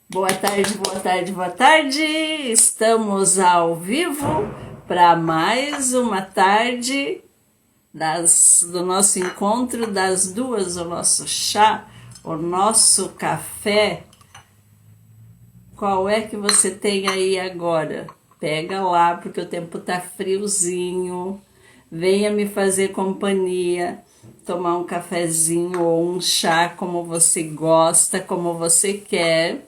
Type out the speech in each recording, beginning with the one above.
Boa tarde, boa tarde, boa tarde. Estamos ao vivo para mais uma tarde do nosso encontro das duas, o nosso chá, o nosso café. Qual é que você tem aí agora? Pega lá, porque o tempo tá friozinho. Venha me fazer companhia, tomar um cafezinho ou um chá como você gosta, como você quer.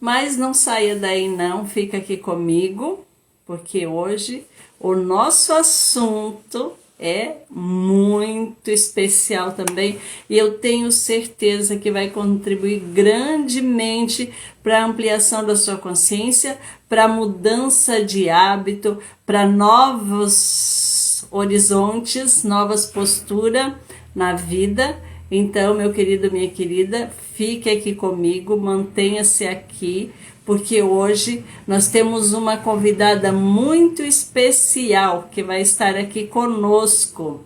Mas não saia daí não, fica aqui comigo, porque hoje o nosso assunto é muito especial também e eu tenho certeza que vai contribuir grandemente para a ampliação da sua consciência, para a mudança de hábito, para novos horizontes, novas posturas na vida. Então, meu querido, minha querida, fique aqui comigo, mantenha-se aqui, porque hoje nós temos uma convidada muito especial que vai estar aqui conosco.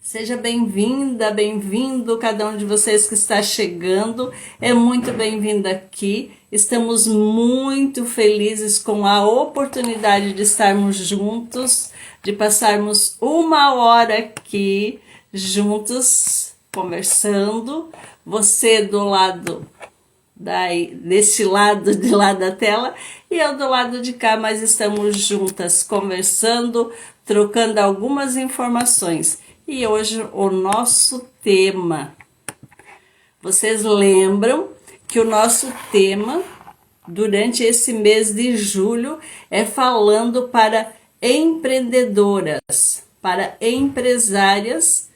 Seja bem-vinda, bem-vindo, cada um de vocês que está chegando, é muito bem-vindo aqui. Estamos muito felizes com a oportunidade de estarmos juntos, de passarmos uma hora aqui juntos, conversando. Você do lado desse lado de lá da tela e eu do lado de cá, mas estamos juntas conversando, trocando algumas informações. E hoje o nosso tema, vocês lembram que o nosso tema durante esse mês de julho é falando para empreendedoras, para empresárias,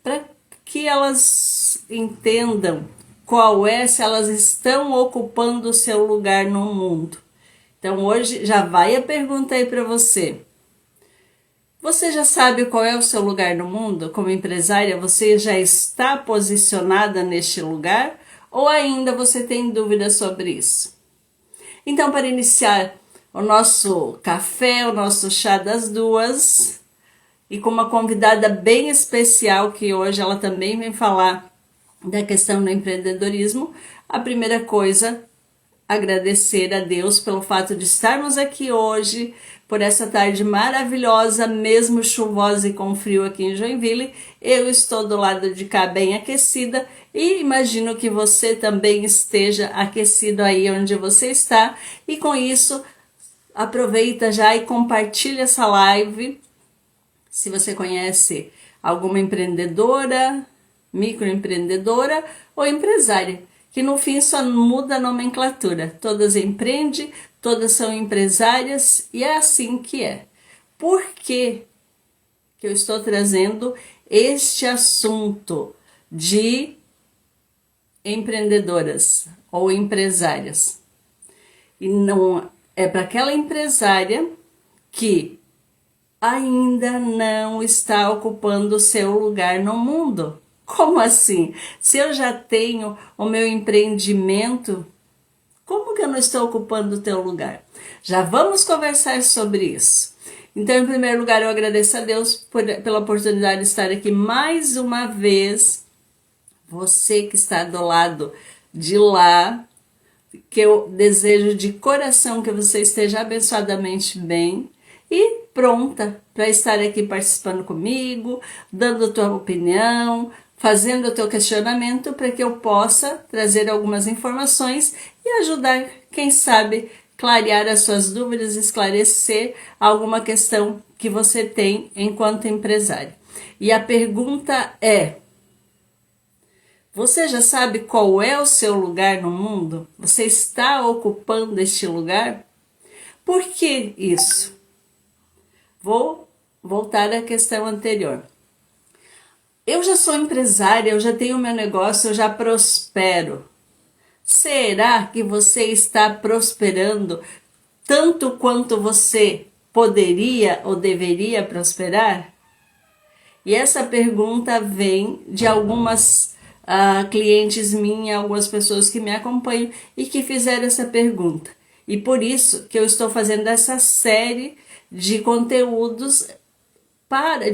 para que elas entendam qual é, se elas estão ocupando o seu lugar no mundo. Então hoje já vai a pergunta aí para você. Você já sabe qual é o seu lugar no mundo? Como empresária, você já está posicionada neste lugar? Ou ainda você tem dúvidas sobre isso? Então, para iniciar o nosso café, o nosso chá das duas, e com uma convidada bem especial, que hoje ela também vem falar da questão do empreendedorismo, a primeira coisa, agradecer a Deus pelo fato de estarmos aqui hoje, por essa tarde maravilhosa, mesmo chuvosa e com frio aqui em Joinville. Eu estou do lado de cá bem aquecida e imagino que você também esteja aquecido aí onde você está. E com isso, aproveita já e compartilha essa live. Se você conhece alguma empreendedora, microempreendedora ou empresária, que no fim só muda a nomenclatura. Todas empreendem, todas são empresárias e é assim que é. Por que eu estou trazendo este assunto de empreendedoras ou empresárias? E não é para aquela empresária que ainda não está ocupando o seu lugar no mundo. Como assim? Se eu já tenho o meu empreendimento, como que eu não estou ocupando o teu lugar? Já vamos conversar sobre isso. Então, em primeiro lugar, eu agradeço a Deus pela oportunidade de estar aqui mais uma vez. Você que está do lado de lá, que eu desejo de coração que você esteja abençoadamente bem e pronta para estar aqui participando comigo, dando a tua opinião, fazendo o teu questionamento para que eu possa trazer algumas informações e ajudar, quem sabe, clarear as suas dúvidas, esclarecer alguma questão que você tem enquanto empresário. E a pergunta é: você já sabe qual é o seu lugar no mundo? Você está ocupando este lugar? Por que isso? Vou voltar à questão anterior. Eu já sou empresária, eu já tenho meu negócio, eu já prospero. Será que você está prosperando tanto quanto você poderia ou deveria prosperar? E essa pergunta vem de algumas clientes minhas, algumas pessoas que me acompanham e que fizeram essa pergunta. E por isso que eu estou fazendo essa série de conteúdos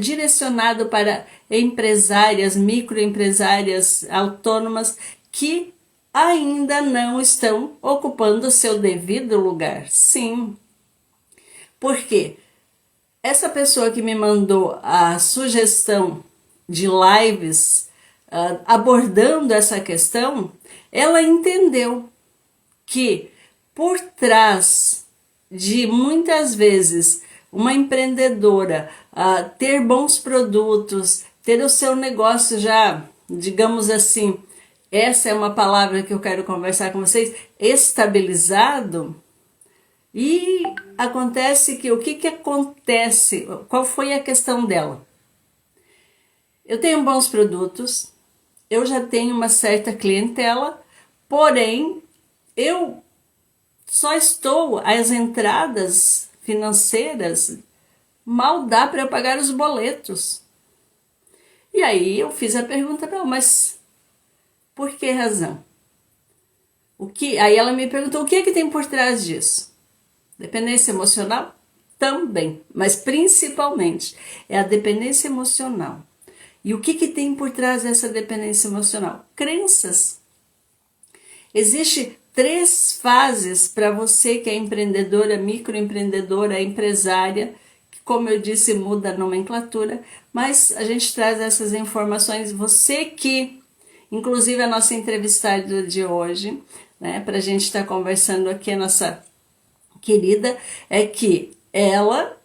direcionado para empresárias, microempresárias autônomas que ainda não estão ocupando o seu devido lugar. Sim. Por quê? Essa pessoa que me mandou a sugestão de lives abordando essa questão, ela entendeu que por trás de muitas vezes uma empreendedora ter bons produtos, ter o seu negócio já, digamos assim, essa é uma palavra que eu quero conversar com vocês, estabilizado. E acontece que o que acontece? Qual foi a questão dela? Eu tenho bons produtos, eu já tenho uma certa clientela, porém eu só estou às entradas financeiras, mal dá para eu pagar os boletos. E aí eu fiz a pergunta para ela, mas por que razão? Aí ela me perguntou o que é que tem por trás disso. Dependência emocional? Também, mas principalmente é a dependência emocional. E o que tem por trás dessa dependência emocional? Crenças. Existem 3 fases para você que é empreendedora, microempreendedora, empresária, que, como eu disse, muda a nomenclatura, mas a gente traz essas informações, você que, inclusive a nossa entrevistada de hoje, né, para a gente estar conversando aqui, a nossa querida, é que ela,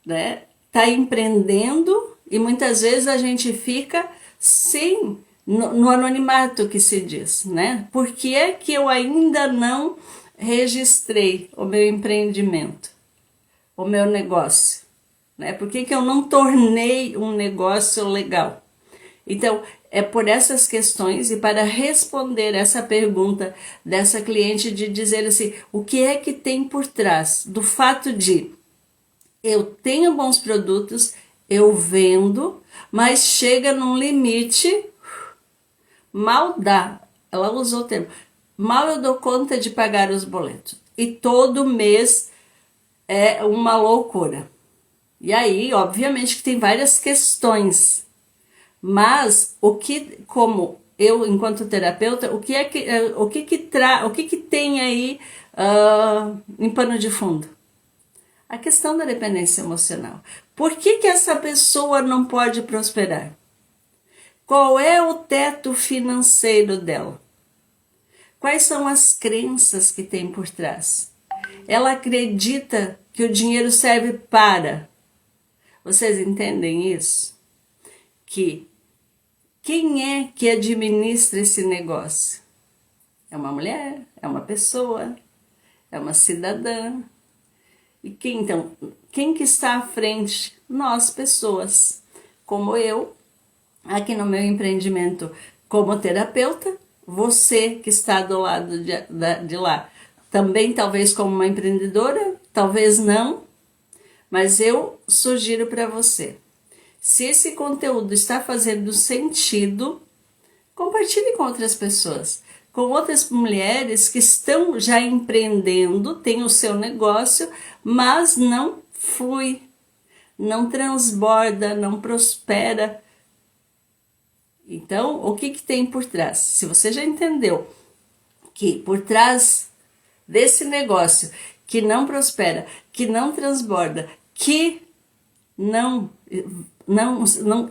né, está empreendendo e muitas vezes a gente fica sem no anonimato que se diz, né? Por que é que eu ainda não registrei o meu empreendimento, o meu negócio, né? Por que eu não tornei um negócio legal? Então, é por essas questões e para responder essa pergunta dessa cliente de dizer assim, o que é que tem por trás do fato de eu tenho bons produtos, eu vendo, mas chega num limite, mal dá, ela usou o termo, mal eu dou conta de pagar os boletos. E todo mês é uma loucura. E aí, obviamente que tem várias questões, mas o que, como eu enquanto terapeuta, o que tem aí em pano de fundo? A questão da dependência emocional. Por que essa pessoa não pode prosperar? Qual é o teto financeiro dela? Quais são as crenças que tem por trás? Ela acredita que o dinheiro serve para. Vocês entendem isso? Que quem é que administra esse negócio? É uma mulher? É uma pessoa? É uma cidadã? E quem que está à frente? Nós, pessoas, como eu, aqui no meu empreendimento como terapeuta, você que está do lado de lá, também talvez como uma empreendedora, talvez não, mas eu sugiro para você. Se esse conteúdo está fazendo sentido, compartilhe com outras pessoas, com outras mulheres que estão já empreendendo, têm o seu negócio, mas não flui, não transborda, não prospera. Então, o que tem por trás? Se você já entendeu que por trás desse negócio que não prospera, que não transborda, que não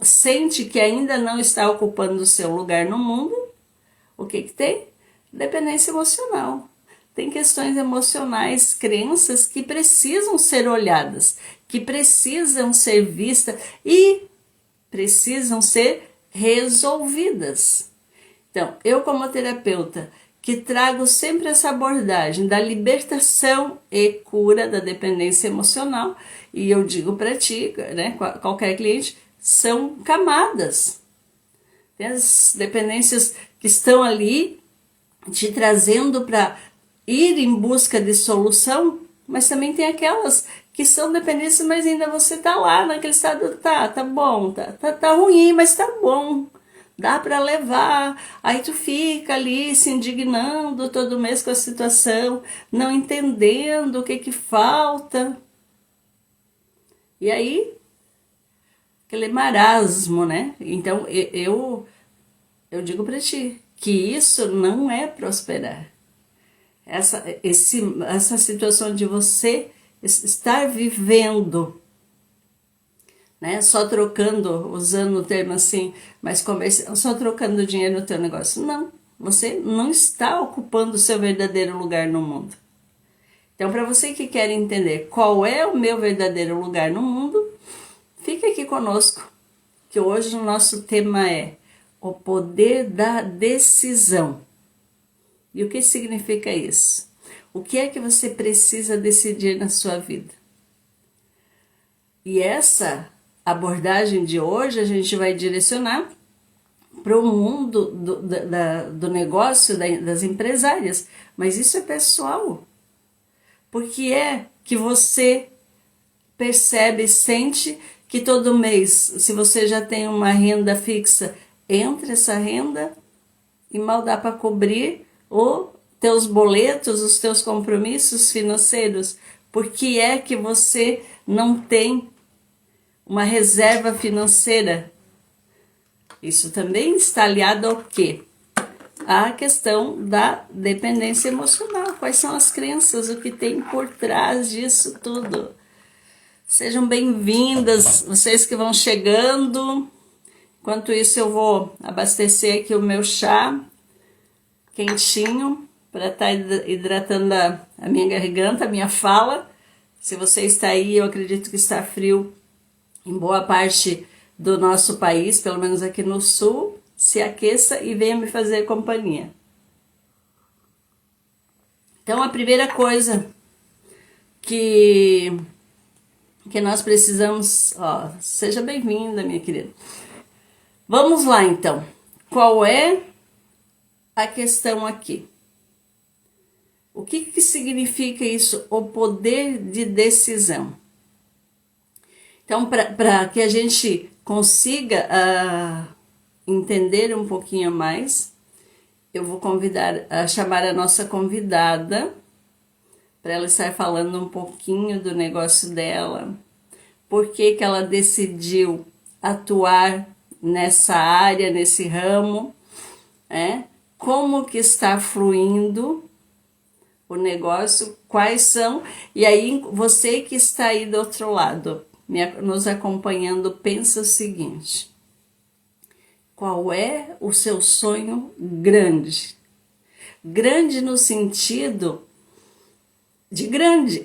sente que ainda não está ocupando o seu lugar no mundo, o que tem? Dependência emocional. Tem questões emocionais, crenças que precisam ser olhadas, que precisam ser vistas e precisam ser resolvidas. Então, eu como terapeuta, que trago sempre essa abordagem da libertação e cura da dependência emocional, e eu digo para ti, né, qualquer cliente, são camadas. Tem as dependências que estão ali te trazendo para ir em busca de solução, mas também tem aquelas que são dependências, mas ainda você está lá naquele estado, tá bom, tá ruim, mas tá bom, dá para levar. Aí tu fica ali se indignando todo mês com a situação, não entendendo o que falta. E aí, aquele marasmo, né? Então eu digo para ti que isso não é prosperar. Essa situação de você estar vivendo, né, só trocando, usando o termo assim, mas só trocando dinheiro no teu negócio. Não, você não está ocupando o seu verdadeiro lugar no mundo. Então, para você que quer entender qual é o meu verdadeiro lugar no mundo, fique aqui conosco, que hoje o nosso tema é o poder da decisão. E o que significa isso? O que é que você precisa decidir na sua vida? E essa abordagem de hoje a gente vai direcionar para o mundo do negócio das empresárias. Mas isso é pessoal. Porque é que você percebe, sente que todo mês, se você já tem uma renda fixa, entra essa renda e mal dá para cobrir os teus boletos, os teus compromissos financeiros. Porque é que você não tem uma reserva financeira. Isso também está aliado ao quê? A questão da dependência emocional. Quais são as crenças, o que tem por trás disso tudo? Sejam bem-vindas, vocês que vão chegando. Enquanto isso, eu vou abastecer aqui o meu chá quentinho para estar hidratando a minha garganta, a minha fala. Se você está aí, eu acredito que está frio em boa parte do nosso país, pelo menos aqui no sul. Se aqueça e venha me fazer companhia. Então, a primeira coisa que nós precisamos... seja bem-vinda, minha querida. Vamos lá, então. Qual é a questão aqui? O que significa isso? O poder de decisão. Então, para que a gente consiga entender um pouquinho mais, eu vou chamar a nossa convidada para ela estar falando um pouquinho do negócio dela, por que ela decidiu atuar nessa área, nesse ramo, como que está fluindo o negócio, quais são, e aí você que está aí do outro lado, nos acompanhando, pensa o seguinte: qual é o seu sonho grande? Grande no sentido de grande,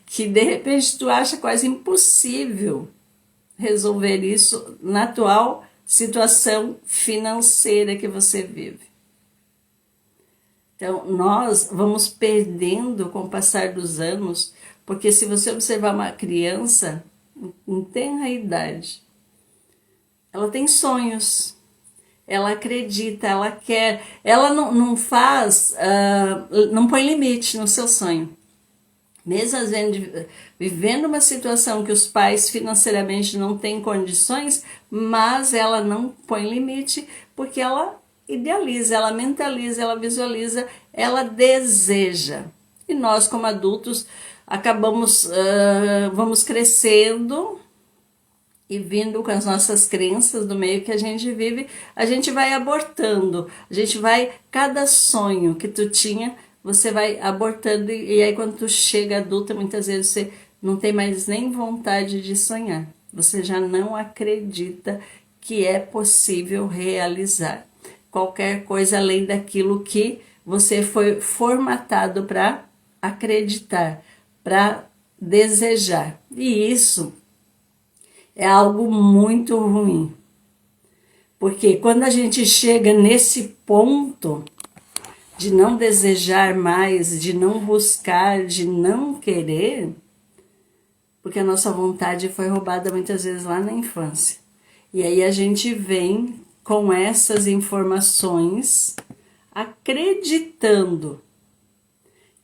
que de repente tu acha quase impossível resolver isso na atual situação financeira que você vive. Então, nós vamos perdendo com o passar dos anos, porque se você observar uma criança em tenra idade, ela tem sonhos, ela acredita, ela quer, ela não faz, não põe limite no seu sonho. Mesmo às vezes vivendo uma situação que os pais financeiramente não têm condições, mas ela não põe limite, porque ela idealiza, ela mentaliza, ela visualiza, ela deseja. E nós, como adultos, vamos crescendo e vindo com as nossas crenças do meio que a gente vive, a gente vai abortando, cada sonho que tu tinha, você vai abortando, e aí quando tu chega adulta, muitas vezes você não tem mais nem vontade de sonhar, você já não acredita que é possível realizar qualquer coisa além daquilo que você foi formatado para acreditar, para desejar. E isso é algo muito ruim, porque quando a gente chega nesse ponto de não desejar mais, de não buscar, de não querer, porque a nossa vontade foi roubada muitas vezes lá na infância. E aí a gente vem com essas informações, acreditando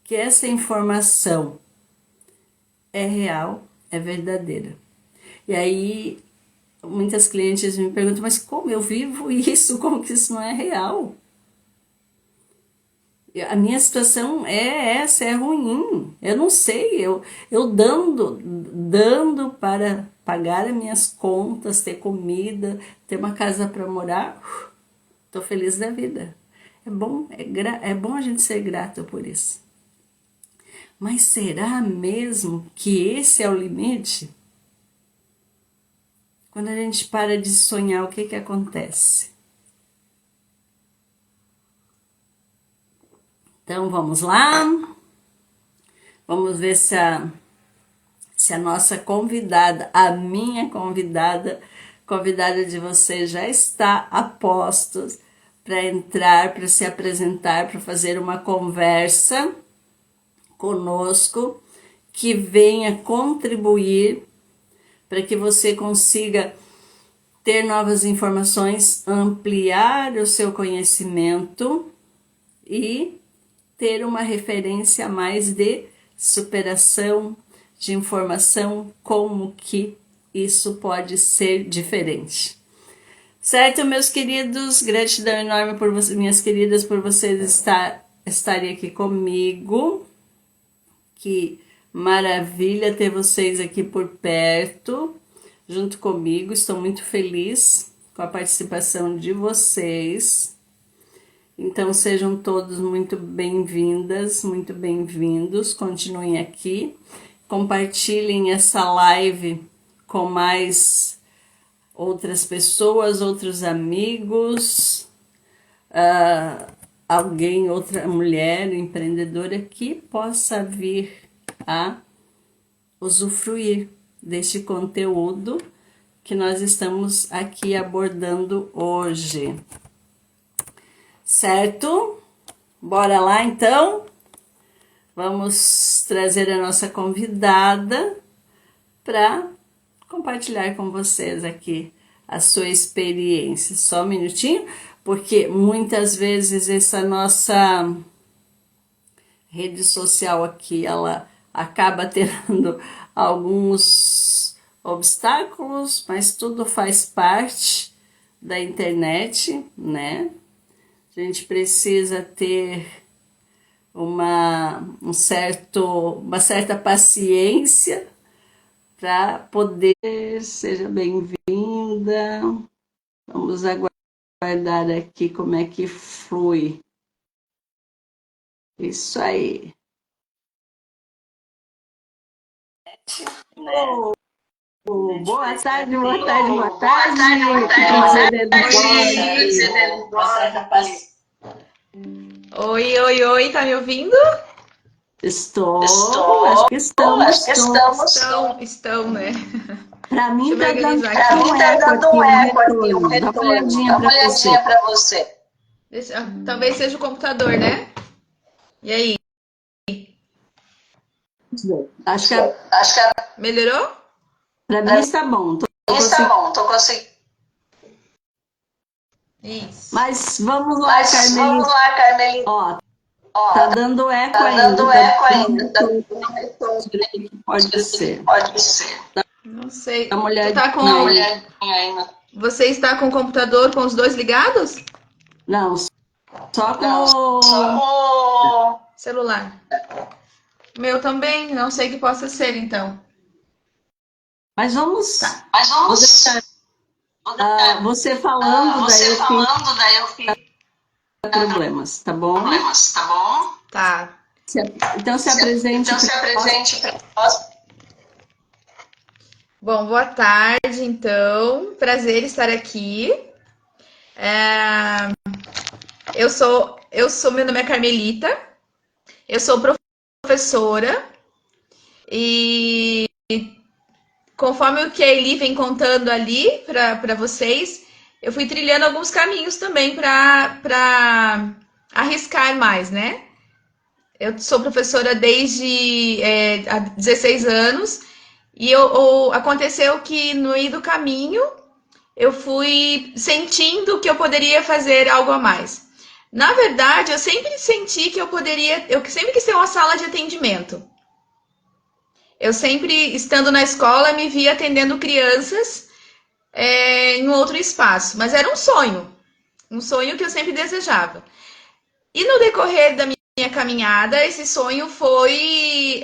que essa informação é real, é verdadeira. E aí, muitas clientes me perguntam, mas como eu vivo isso? Como que isso não é real? A minha situação é essa, é ruim. Eu não sei, eu dando para pagar as minhas contas, ter comida, ter uma casa para morar, Tô feliz da vida. É bom, é bom a gente ser grato por isso. Mas será mesmo que esse é o limite? Quando a gente para de sonhar, o que que acontece? Então vamos lá. Vamos ver se a nossa convidada, a minha convidada de vocês já está a postos para entrar, para se apresentar, para fazer uma conversa conosco que venha contribuir para que você consiga ter novas informações, ampliar o seu conhecimento e ter uma referência a mais de superação, de informação, como que isso pode ser diferente. Certo, meus queridos? Gratidão enorme por vocês, minhas queridas, por vocês estarem aqui comigo. Que maravilha ter vocês aqui por perto, junto comigo. Estou muito feliz com a participação de vocês. Então sejam todos muito bem-vindas, muito bem-vindos. Continuem aqui. Compartilhem essa live com mais outras pessoas, outros amigos, alguém, outra mulher empreendedora que possa vir a usufruir deste conteúdo que nós estamos aqui abordando hoje. Certo? Bora lá então? Vamos trazer a nossa convidada para compartilhar com vocês aqui a sua experiência. Só um minutinho, porque muitas vezes essa nossa rede social aqui, ela acaba tendo alguns obstáculos, mas tudo faz parte da internet, né? A gente precisa ter uma certa paciência para poder. Seja bem-vinda. Vamos aguardar aqui como é que flui. Isso aí. Boa tarde, boa tarde, boa tarde. Oi, oi, oi, tá me ouvindo? Estou, acho que estamos. Estão, né? Para mim Deixa eu tá organizar dando aqui. um eco aqui, um retorno. Dá uma olhadinha para você. Talvez seja o computador, né? E aí? Acho que Melhorou? para mim está bom. Tô conseguindo. Isso. Mas vamos lá, Carmelita. Ó, tá dando eco ainda. Pode ser. Não sei. Dá uma olhadinha. Você está com o computador com os dois ligados? Não, só com celular. Meu também, não sei que possa ser, então. Mas vamos. Vou deixar, você falando, daí eu fico problemas, tá bom? Tá. Então se apresente para nós. Bom, boa tarde, então. Prazer estar aqui. Meu nome é Carmelita. Eu sou professora e conforme o que a Eli vem contando ali para vocês, eu fui trilhando alguns caminhos também para arriscar mais, né? Eu sou professora desde há 16 anos e aconteceu que no meio do caminho eu fui sentindo que eu poderia fazer algo a mais. Na verdade, eu sempre senti que eu sempre quis ter uma sala de atendimento. Eu sempre, estando na escola, me via atendendo crianças em outro espaço. Mas era um sonho que eu sempre desejava. E no decorrer da minha caminhada, esse sonho foi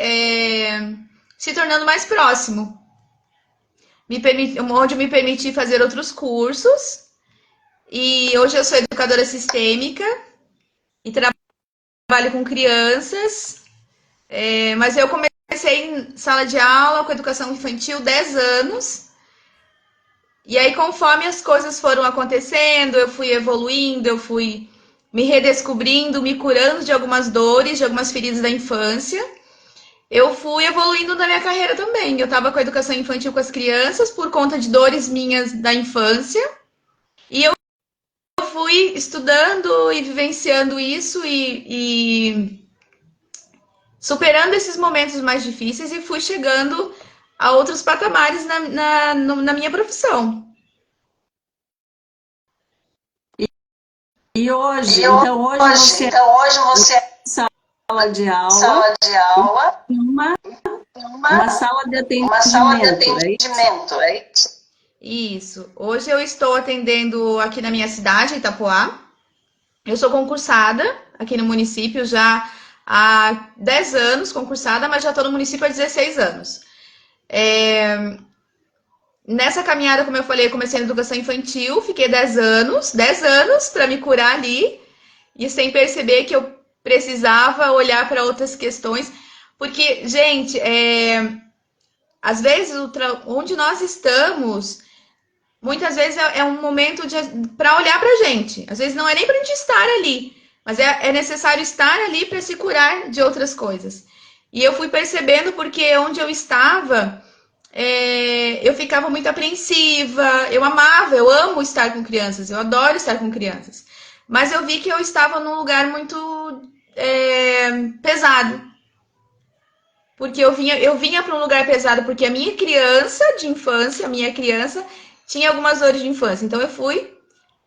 se tornando mais próximo. Onde eu me permiti fazer outros cursos E hoje eu sou educadora sistêmica e trabalho com crianças, mas eu comecei em sala de aula com educação infantil 10 anos. E aí, conforme as coisas foram acontecendo, eu fui evoluindo, eu fui me redescobrindo, me curando de algumas dores, de algumas feridas da infância. Eu fui evoluindo na minha carreira também. Eu estava com a educação infantil com as crianças por conta de dores minhas da infância. E eu fui estudando e vivenciando isso e superando esses momentos mais difíceis e fui chegando a outros patamares na minha profissão. E hoje, E então hoje hoje, você é então hoje você é sala de aula, sala de aula, uma, uma, uma sala de uma sala de atendimento, é isso? atendimento, é isso? Isso. Hoje eu estou atendendo aqui na minha cidade, Itapoá. Eu sou concursada aqui no município já há 10 anos, concursada, mas já estou no município há 16 anos. Nessa caminhada, como eu falei, eu comecei na educação infantil, fiquei 10 anos para me curar ali, e sem perceber que eu precisava olhar para outras questões, porque, gente, às vezes onde nós estamos, muitas vezes é um momento para olhar para a gente. Às vezes não é nem para a gente estar ali, mas é necessário estar ali para se curar de outras coisas. E eu fui percebendo porque onde eu estava, eu ficava muito apreensiva, eu amo estar com crianças, eu adoro estar com crianças. Mas eu vi que eu estava num lugar muito pesado. Porque eu vinha para um lugar pesado, porque a minha criança de infância, a minha criança, tinha algumas dores de infância. Então eu fui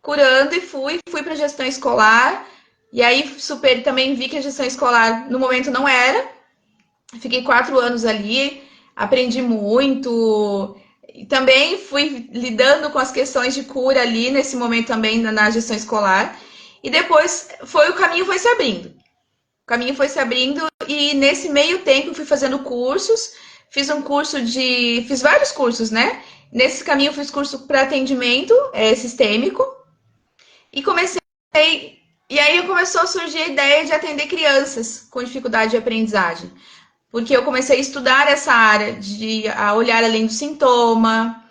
curando e fui para a gestão escolar. E aí super também vi que a gestão escolar no momento não era. Fiquei 4 anos ali, aprendi muito. E também fui lidando com as questões de cura ali nesse momento também na gestão escolar. E depois o caminho foi se abrindo. O caminho foi se abrindo e nesse meio tempo eu fui fazendo cursos. Fiz vários cursos, né? Nesse caminho eu fiz curso para atendimento sistêmico e comecei. E aí começou a surgir a ideia de atender crianças com dificuldade de aprendizagem. Porque eu comecei a estudar essa área, a olhar além do sintoma,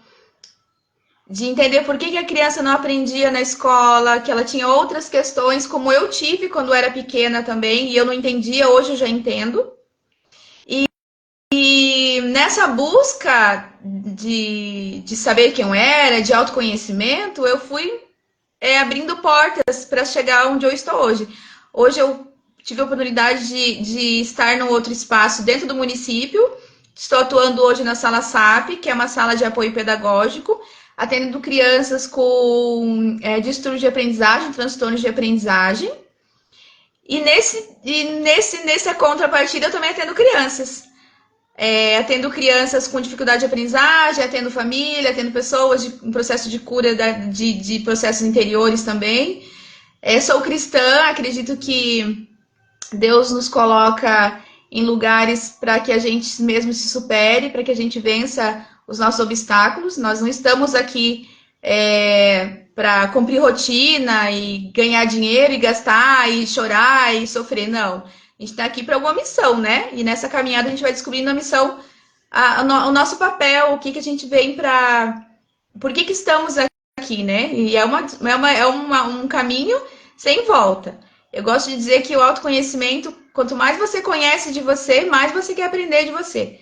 de entender por que a criança não aprendia na escola, que ela tinha outras questões, como eu tive quando era pequena também, e eu não entendia, hoje eu já entendo. E nessa busca de saber quem eu era, de autoconhecimento, eu fui abrindo portas para chegar onde eu estou hoje. Hoje eu tive a oportunidade de estar num outro espaço dentro do município. Estou atuando hoje na Sala SAP, que é uma sala de apoio pedagógico, atendendo crianças com distúrbio de aprendizagem, transtornos de aprendizagem. E nessa contrapartida eu também atendo crianças. Atendo crianças com dificuldade de aprendizagem, atendo família, atendo pessoas em processo de cura de processos interiores também. Sou cristã, acredito que Deus nos coloca em lugares para que a gente mesmo se supere, para que a gente vença os nossos obstáculos. Nós não estamos aqui para cumprir rotina e ganhar dinheiro e gastar e chorar e sofrer, não. A gente está aqui para alguma missão, né? E nessa caminhada a gente vai descobrindo a missão, o nosso papel, o que a gente vem para... Por que estamos aqui, né? E um caminho sem volta. Eu gosto de dizer que o autoconhecimento, quanto mais você conhece de você, mais você quer aprender de você.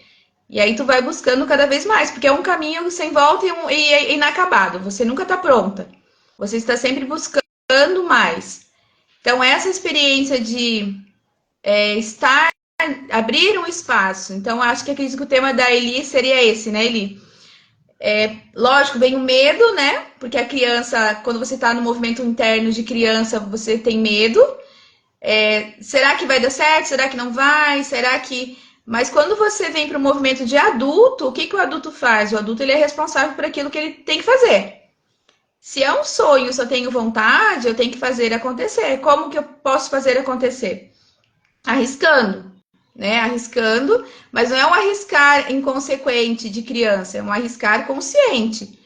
E aí tu vai buscando cada vez mais, porque é um caminho sem volta e inacabado. Você nunca está pronta. Você está sempre buscando mais. Então, essa experiência de abrir um espaço. Então, acho que acredito que o tema da Eli seria esse, né, Eli? Lógico, vem o medo, né? Porque a criança, quando você está no movimento interno de criança, você tem medo. Será que vai dar certo? Será que não vai? Será que... Mas quando você vem para o movimento de adulto, o que o adulto faz? O adulto ele é responsável por aquilo que ele tem que fazer. Se é um sonho, se eu tenho vontade, eu tenho que fazer acontecer. Como que eu posso fazer acontecer? Arriscando, né? Arriscando, mas não é um arriscar inconsequente de criança, é um arriscar consciente.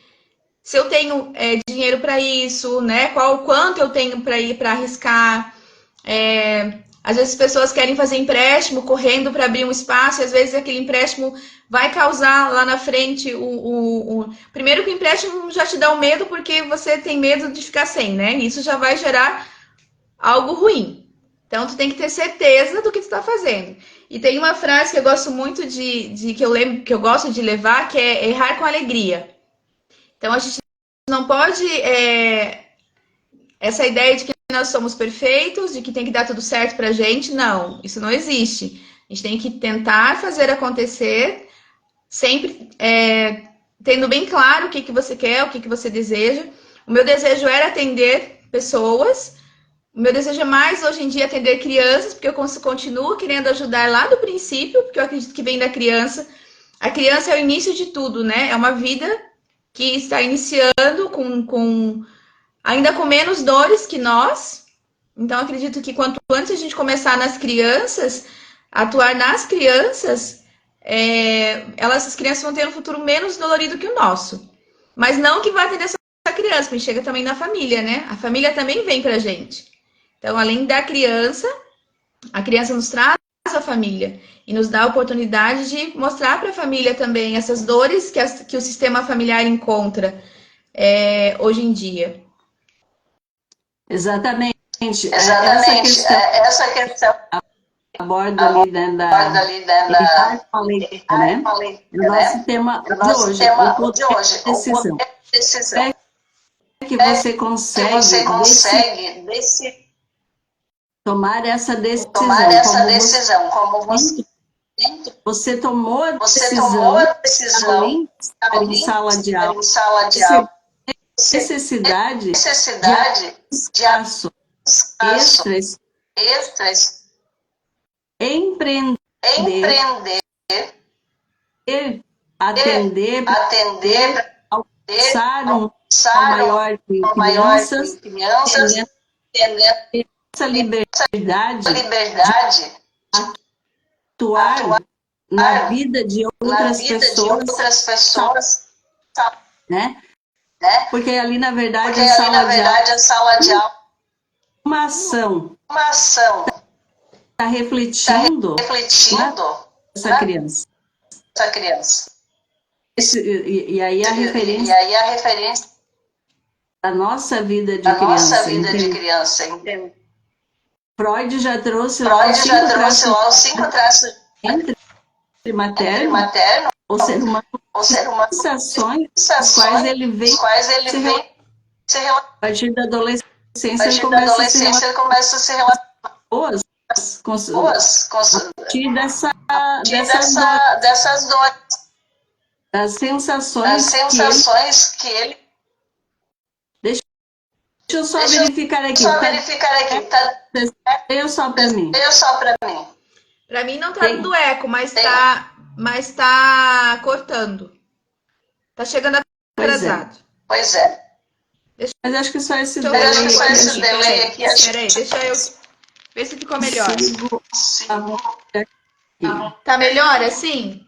se eu tenho dinheiro para isso, né? Quanto eu tenho para ir para arriscar. Às vezes as pessoas querem fazer empréstimo correndo para abrir um espaço, e às vezes aquele empréstimo vai causar lá na frente Primeiro que o empréstimo já te dá um medo porque você tem medo de ficar sem, né? Isso já vai gerar algo ruim. Então tu tem que ter certeza do que tu está fazendo. E tem uma frase que eu gosto muito de que eu lembro, que eu gosto de levar, que é errar com alegria. Então a gente não pode essa ideia de que nós somos perfeitos, de que tem que dar tudo certo pra gente, não, isso não existe. A gente tem que tentar fazer acontecer, sempre tendo bem claro o que você quer, o que você deseja. O meu desejo era atender pessoas, o meu desejo é mais hoje em dia atender crianças, porque eu continuo querendo ajudar lá do princípio, porque eu acredito que vem da criança. A criança é o início de tudo, né? É uma vida que está iniciando ainda com menos dores que nós. Então, acredito que quanto antes a gente começar nas crianças, atuar nas crianças, essas crianças vão ter um futuro menos dolorido que o nosso. Mas não que vá atender essa criança, porque chega também na família, né? A família também vem pra gente. Então, além da criança, a criança nos traz a família e nos dá a oportunidade de mostrar para a família também essas dores que o sistema familiar encontra hoje em dia. Exatamente. Exatamente. Essa questão aborda ali dentro da errar com alegria, né? O nosso tema de hoje, o poder da decisão. É que você consegue tomar essa decisão, como você tomou a decisão, além de estar em sala de aula, você tem necessidade de espaço extras, empreender, atender, alcançar um maior de crianças, tendo essa liberdade de atuar na vida de outras pessoas, né? Porque ali, na verdade, a sala de aula é uma ação. Está refletindo essa criança. E aí a referência da nossa vida de criança. Entende? Freud já trouxe lá os 5 traços entre materno ou ser humano, sensações as quais ele vem a partir da adolescência, ele começa a se relacionar boas a partir dessas dores, das sensações que ele... Deixa eu só verificar aqui. Veio só para mim. Para mim não tá dando eco, mas tá cortando. Tá chegando atrasado. Pois é. Mas acho que só esse delay aqui. Peraí, deixa eu ver se ficou melhor. Tá melhor assim?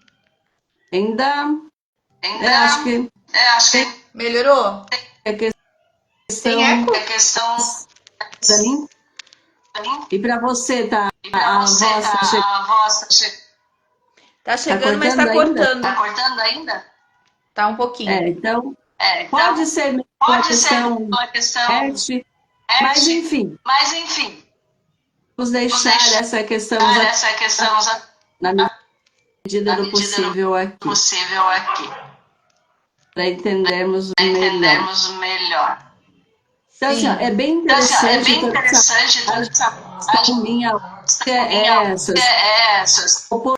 Ainda acho que melhorou? Tem eco? Para mim? E para você, tá? A voz tá chegando, mas tá cortando. Tá cortando ainda? Tá um pouquinho. Então, pode ser uma questão mas enfim. Vamos deixar essa questão na medida do possível aqui. Para entendermos melhor. Então, assim, é bem interessante o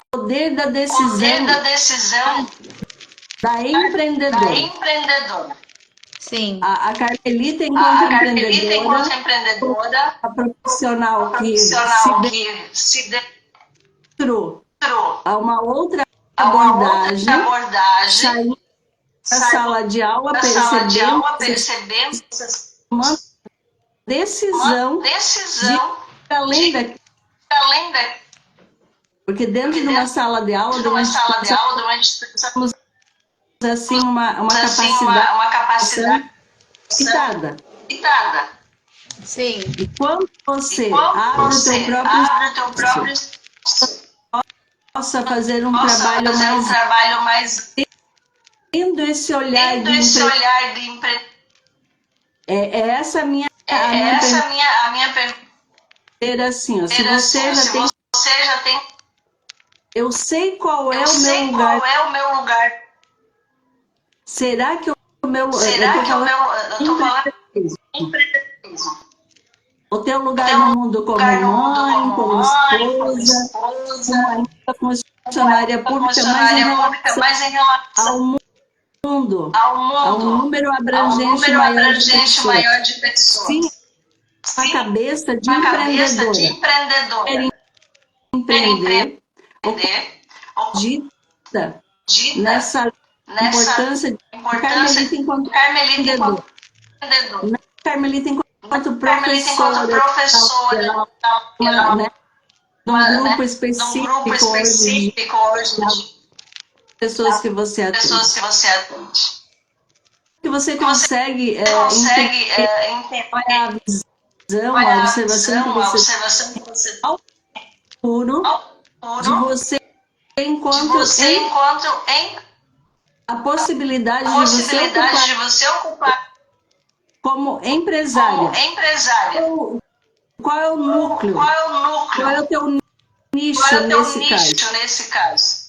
poder da decisão da empreendedora. Sim. A Carmelita, enquanto empreendedora, a profissional que se deu a uma outra abordagem, saindo da sala de aula, percebendo uma decisão de além daqui. Porque dentro de uma sala de aula, durante assim uma assim, capacidade uma capacidade limitada. limitada. Sim. E quando você Quando abre o teu você próprio abre o teu próprio espaço, possa fazer um possa trabalho fazer um mais trabalho mais tendo esse olhar tendo de esse olhar de empre... é essa a minha essa a minha pergunta assim, ó, se pergunta assim, você já se tem, você já tem, eu sei qual eu é o meu sei lugar. qual é o meu lugar. Será que o meu, eu Será tô que o falando meu, eu tô falando empreendedorismo. empreendedorismo? O teu Ter lugar no um mundo lugar como no mundo mãe, como como mãe, como esposa, como esposa, ainda como funcionária pública, mas em funcionária pública, relação mas em relação ao mundo, ao a um mundo, número ao abrangente número maior de abrangente pessoas. maior de Sim, pessoas. uma Sim, cabeça de uma cabeça de empreendedora. Quer empreendedora. Quer empreender, empreender, acredita dita nessa nessa importância de importância Carmelita enquanto de Carmelita empreendedora, enquanto empreendedora. não Carmelita enquanto Carmelita enquanto professora, professora, né, de um grupo né, de um grupo específico hoje de específico hoje de pessoas que você atende. pessoas que você atende. Que você Que você consegue entender consegue qual é a entender visão, qual é a a observação que visão, a você tem observação que você tem ao futuro ao de futuro você de enquanto você enquanto em a possibilidade a de você possibilidade ocupar de você ocupar como como empresária. empresária. Qual é o núcleo? Qual é o Qual é núcleo? o teu Qual é nicho o teu nesse caso? nicho nesse caso?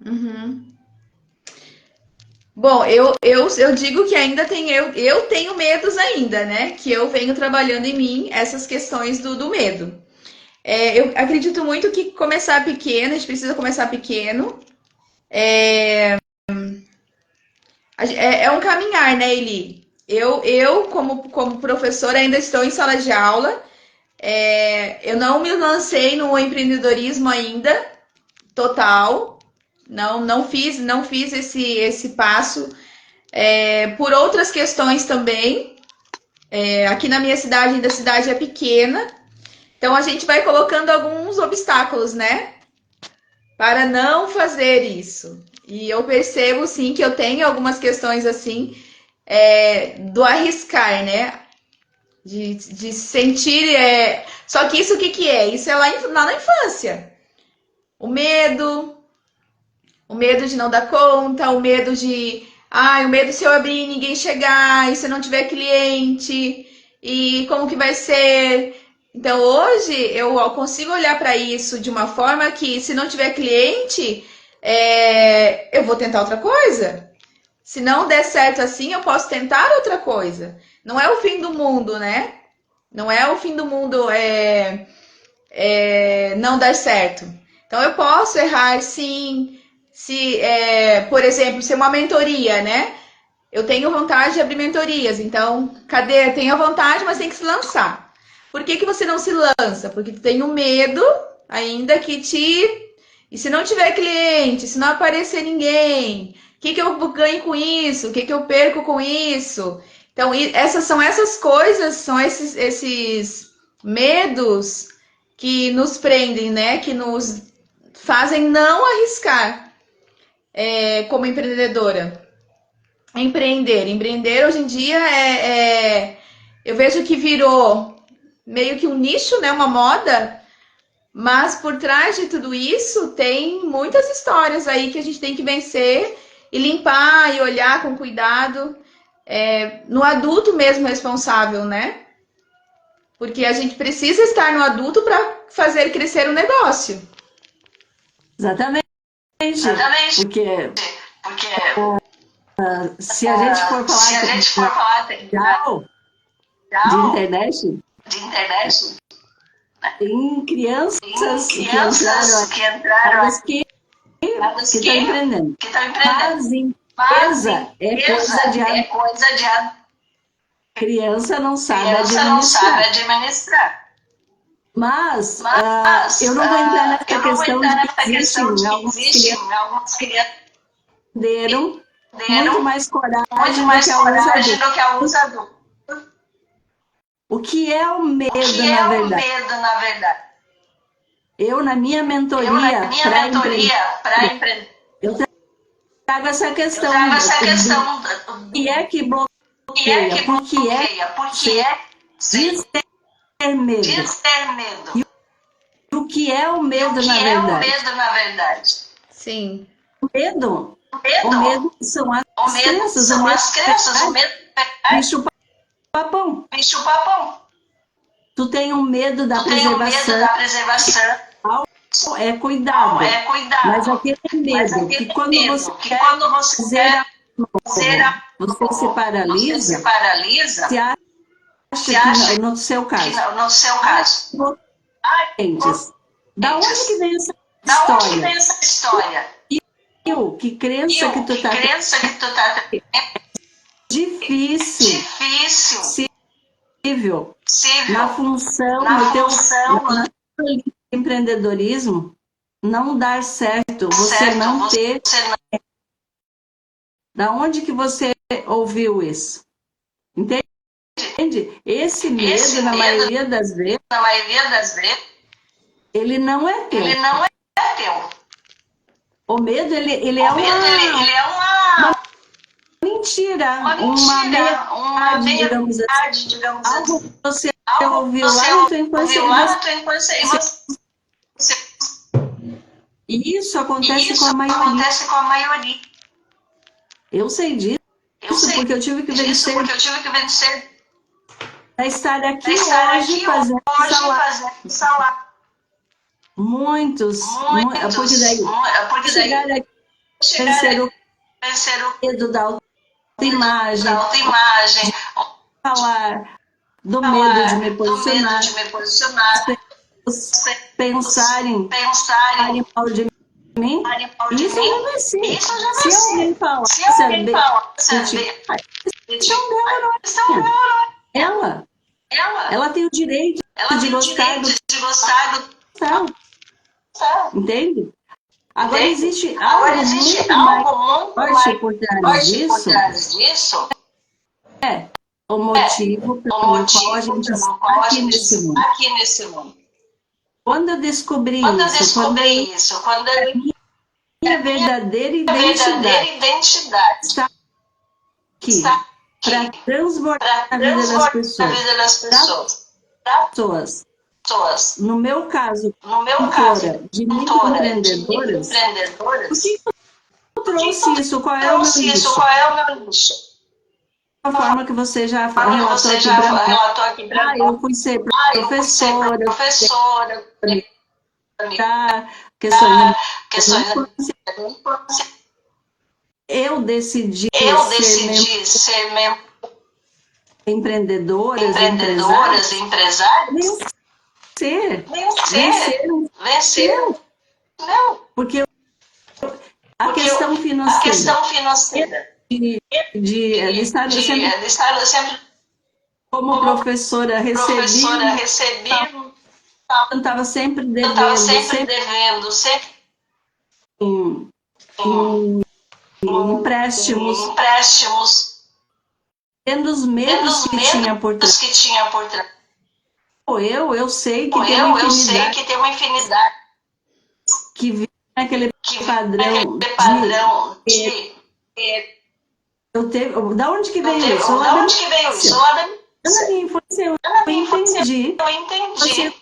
Uhum. Bom, eu digo que ainda tem, eu tenho medos ainda, né? Que eu venho trabalhando em mim essas questões do medo. Eu acredito muito que começar pequeno, a gente precisa começar pequeno. É um caminhar, né, Eli? Eu como professora, ainda estou em sala de aula. Eu não me lancei no empreendedorismo ainda, total. Não fiz esse passo. Por outras questões também. Aqui na minha cidade, ainda a cidade é pequena. Então a gente vai colocando alguns obstáculos, né? Para não fazer isso. E eu percebo sim que eu tenho algumas questões assim do arriscar, né? De sentir. Só que isso o que, que é? Isso é lá na infância. O medo de não dar conta, o medo de. O medo se eu abrir e ninguém chegar, e se não tiver cliente, e como que vai ser? Então hoje eu consigo olhar para isso de uma forma que se não tiver cliente, eu vou tentar outra coisa. Se não der certo assim, eu posso tentar outra coisa. Não é o fim do mundo, né? Não é o fim do mundo não dar certo. Então eu posso errar sim. Se, por exemplo, se é uma mentoria, né? Eu tenho vontade de abrir mentorias. Então, cadê? Tenho a vontade, mas tem que se lançar. Por que, que você não se lança? Porque tu tem um medo ainda que te. E se não tiver cliente, se não aparecer ninguém, o que, que eu ganho com isso? O que, que eu perco com isso? Então, essas coisas, são esses medos que nos prendem, né? Que nos fazem não arriscar como empreendedora. Empreender hoje em dia eu vejo que virou meio que um nicho, né? Uma moda, mas por trás de tudo isso tem muitas histórias aí que a gente tem que vencer e limpar e olhar com cuidado. No adulto mesmo responsável, né? Porque a gente precisa estar no adulto para fazer crescer o negócio. Exatamente. Exatamente. Porque Porque se a gente for se falar a gente for falar de internet, de internet, tem tem crianças que entraram, crianças que entraram, que estão que empreendendo. estão empreendendo. Mas Mas empresa é empresa coisa de é coisa de criança não sabe criança não sabe administrar. administrar. Mas Mas eu não vou entrar nessa eu não vou questão de entrar que nessa questão existem de que algumas crianças existem algumas crianças que deram que muito deram mais muito coragem do que mais alguns coragem adultos. do que alguns adultos. O que é o O que medo, é na o verdade? medo, na verdade? Eu, na minha Eu, na mentoria minha para empreender, mentoria para empreender, eu trago essa Eu questão trago essa do questão que é que que é bloqueia, que porque bloqueia, porque é diz ter medo. diz ter medo. E o que é o E o medo, que na é o verdade? medo, na verdade? Sim. O Medo, medo são o as medo crenças, o são medo as crenças, o medo é bicho papão. bicho papão. Tu tem um medo da Tu tem o medo preservação, da preservação, é não cuidado. é Mas cuidado. aquele Mas medo que aquele quando você medo que quer quando você fazer quer fazer você se você se paralisa, paralisa, se se acha que acha no seu que caso, no seu caso, ai, clientes. Da onde que vem essa da onde que vem história? essa história? Que crença que E tu que tá tendo? crença que tu tá tendo? Difícil, Difícil, possível, na possível, função, na no teu função, no empreendedorismo, não dar certo, você certo, não ter. você não Da onde que você ouviu isso? Entende? Esse esse medo, na medo, maioria das vezes, na maioria das vezes, ele não é ele teu. não é teu. O medo, ele é O medo, ele é mentira, uma mentira, uma meia-verdade, digamos assim. verdade, digamos Algo assim. que você Algo que ouviu você lá na tua infância ouviu e lá na tua infância você... E isso e acontece com isso a maioria. acontece com a maioria. Eu sei Eu disso sei porque eu tive que disso vencer porque eu tive que vencer para estar para aqui estar hoje aqui fazendo essa hoje live. fazendo essa live. Porque daí, Porque chegar daí aqui, chegar vencer o a vencer o medo da medo da autoimagem, autoimagem, falar do medo de me falar do medo posicionar, de me posicionar, pensarem, pensarem falarem mal de mim. mal de Isso eu já mim. venci. Isso eu já Se alguém venci. falar, Se alguém fala, tipo, sabe, a questão dela não é minha. Ela, ela, ela tem o direito ela de tem o gostar do direito de gostar do que está, tal, entende? Agora entende? existe Agora algo existe muito mais algo muito forte mais por trás forte por disso, trás disso, é o é motivo o pelo qual a motivo gente pelo está qual a aqui gente nesse mundo. está aqui nesse mundo. Quando eu descobri Quando eu isso, quando a descobri isso, quando eu minha verdadeira verdadeira identidade identidade está aqui está para aqui transbordar para a vida das transformar a pessoas, vida das das das pessoas. pessoas. No meu caso, No meu caso, mentora de mentora de microempreendedoras, por que microempreendedoras, eu por que trouxe isso? Qual é o meu trouxe isso? nicho? Qual é o meu nicho? A forma que você já A forma que relatou você aqui já para mim. relatou aqui para mim. Eu fui ser Eu fui ser professora, professora, para questões da questões minha infância. da infância. Eu decidi Eu ser decidi ser empreendedoras, empreendedoras, empresárias, empresários, vencer, vencer, vencer o vencer. meu, Não, porque a porque questão a financeira questão financeira de estar sempre de estar sempre como como professora, professora, recebi, recebi, estava sempre eu estava devendo, sempre sempre devendo, sempre em, em, em empréstimos, empréstimos, tendo os tendo medos os que tinha por trás. medos que tinha por trás. Eu sei que tem uma Eu sei infinidade que tem uma infinidade que vive naquele que vive padrão naquele de padrão de eu teve, da onde que veio isso? Lá da da minha onde que veio isso? infância. Lá da Na minha infância eu na minha infância entendi eu a entendi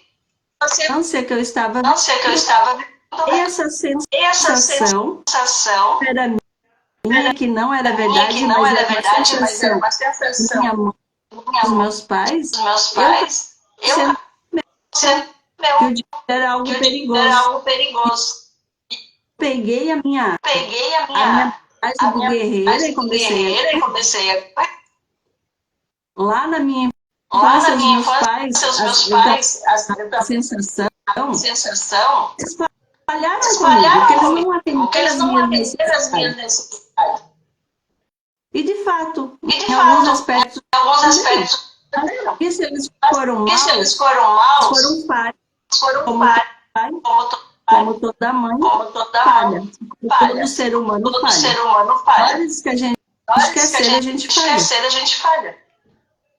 a circunstância que eu estava circunstância que eu vivendo. estava vivendo. E essa Essa sensação sensação era minha, que não era minha que verdade, não mas era era uma verdade, mas era sensação uma da minha sensação mãe, minha dos mãe, meus pais. dos meus Eu pais. Eu sendo sendo que meu, o dinheiro era que algo o dinheiro era perigoso. algo perigoso. Peguei Peguei a minha a bagagem de minha guerreira e bagagem de comecei guerreira e comecei lá na minha lá na infância, os minha meus infância, pais, os meus eu pais, a sensação sensação espalharam comigo, que espalharam eles comigo, não que atenderam eles as não minhas atenderam as minhas necessidades. necessidades. E de fato, E de em alguns fato, aspectos, em alguns atenderam. aspectos, Mas atenderam. e se eles Mas foram e se eles maus, foram eles maus, foram falhos, foram como todo falhos, pai, como todo pai, como toda mãe como toda falha, mãe como todo falha, ser humano todo falha. ser humano Na falha. hora que a gente Na hora quer que a ser, a gente gente quer falha. ser, a gente falha.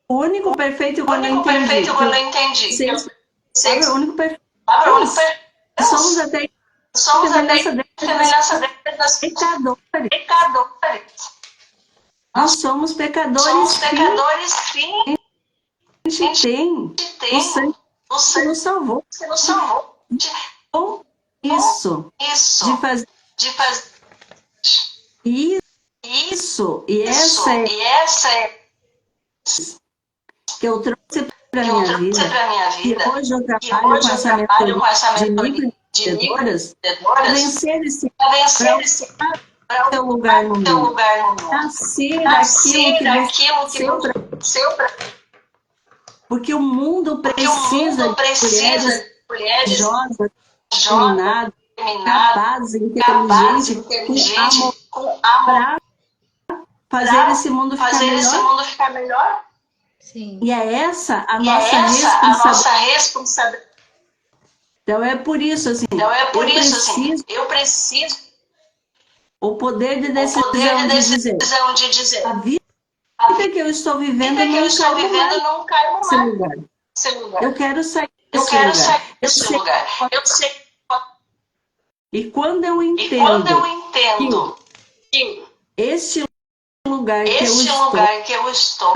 O único perfeito O quando eu único entendi, perfeito que quando eu eu entendi que sei eu essa sei palavra, o único perfeito palavra, é o único Deus. perfeito é Somos Deus. até somos a semelhança das semelhança dele das pecadores. pecadores. Nós somos pecadores, Somos sim. pecadores, sim. A gente tem o sangue O que sangue nos salvou. que nos salvou. Com isso, Isso. de fazer De fazer isso. E isso. essa é E essa é que eu trouxe para que a eu minha trouxe vida. para minha E vida. hoje eu E trabalho hoje com eu essa trabalho com mentoria essa de mentoria de microempreendedoras para microempreendedoras vencer esse para para vencer esse para seu lugar no teu mundo. lugar no mundo. Para ser aquilo Nascer que você aquilo que nasceu para. seu para Porque o mundo porque o precisa mundo de precisa mulheres de mulheres jovens, jovens, determinadas, determinadas, capazes, capazes, inteligentes, com amor inteligentes, com amor para fazer para esse mundo ficar fazer esse melhor. mundo ficar melhor. Sim. E é essa a E nossa é essa a responsabilidade. nossa responsabilidade. Então é por isso assim, Então é por eu isso assim, preciso eu preciso o poder de o poder de decisão de dizer decisão de dizer a vida a que eu estou vida vivendo que eu não estou cabe mais vivendo não cai nesse mais lugar. nesse lugar. Eu quero sair Eu desse quero lugar. sair Eu desse sei. lugar. Eu sei. E quando eu E quando eu entendo entendo que este lugar que eu este estou lugar que eu estou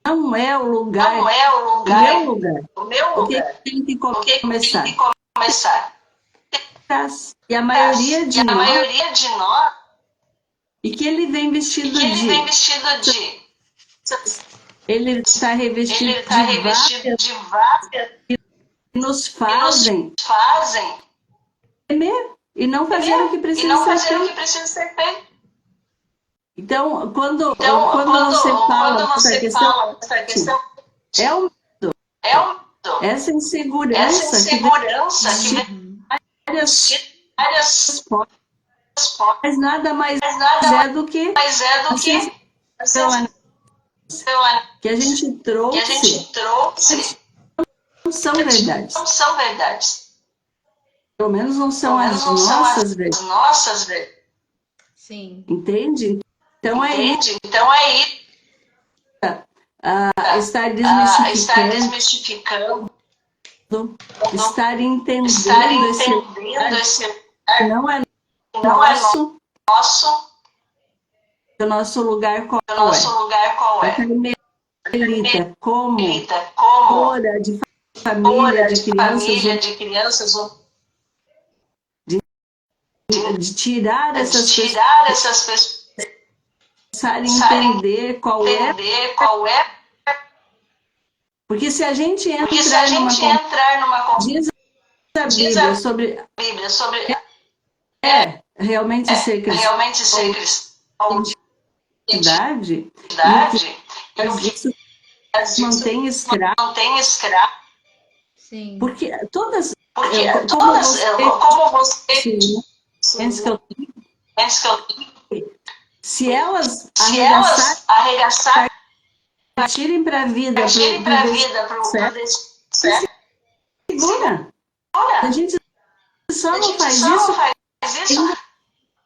não é o lugar, não é o o lugar, meu lugar, o meu o que lugar, tem que o que tem começar? que começar. E a maioria de E a nós, maioria de nós, e que ele vem e vestido que ele vem de, vestido de, ele está ele revestido está de revestido várias de várias que nos que nos fazem fazem temer e não fazer o que temer e precisa não ser fazer o feito. que precisa ser feito. Então, quando Então, você fala quando essa você questão, fala essa questão, é um, é um medo, essa essa insegurança que vem insegurança que de vem várias de várias formas, formas, mas nada mais mas nada é do que mais é a do que a sensação sensação que a gente que a trouxe, gente trouxe não são verdades. não são verdades. Pelo menos não Pelo são menos as não são nossas as verdades. nossas verdades. Sim. Entende? Então é isso. Entende? Então é isso. Estar Estar desmistificando, desmistificando, estar estar entendendo esse entendendo lugar esse que lugar não é que não é nosso, nosso, o nosso lugar qual o nosso é? lugar qual A é? Carmelita, como Lida como fora de família, fora de de crianças, família, de crianças, de tirar de essas pessoas, tirar essas pessoas, começar a pensarem entender qual é, entender qual é, porque se a gente porque se a entrar numa gente entrar numa diz a diz Bíblia a sobre Bíblia sobre realmente ser cristão, realmente ser cristão, identidade, e o que identidade, e o faz que isso faz isso mantém escravo, mantém escravo, Sim. porque todas, porque como todas, você como você, sim, antes que eu antes que eu, se elas se arregaçarem, elas arregaçarem, partirem para a vida, partirem para para a o vida, para o certo, certo, segura. A gente só a não gente faz só não isso faz isso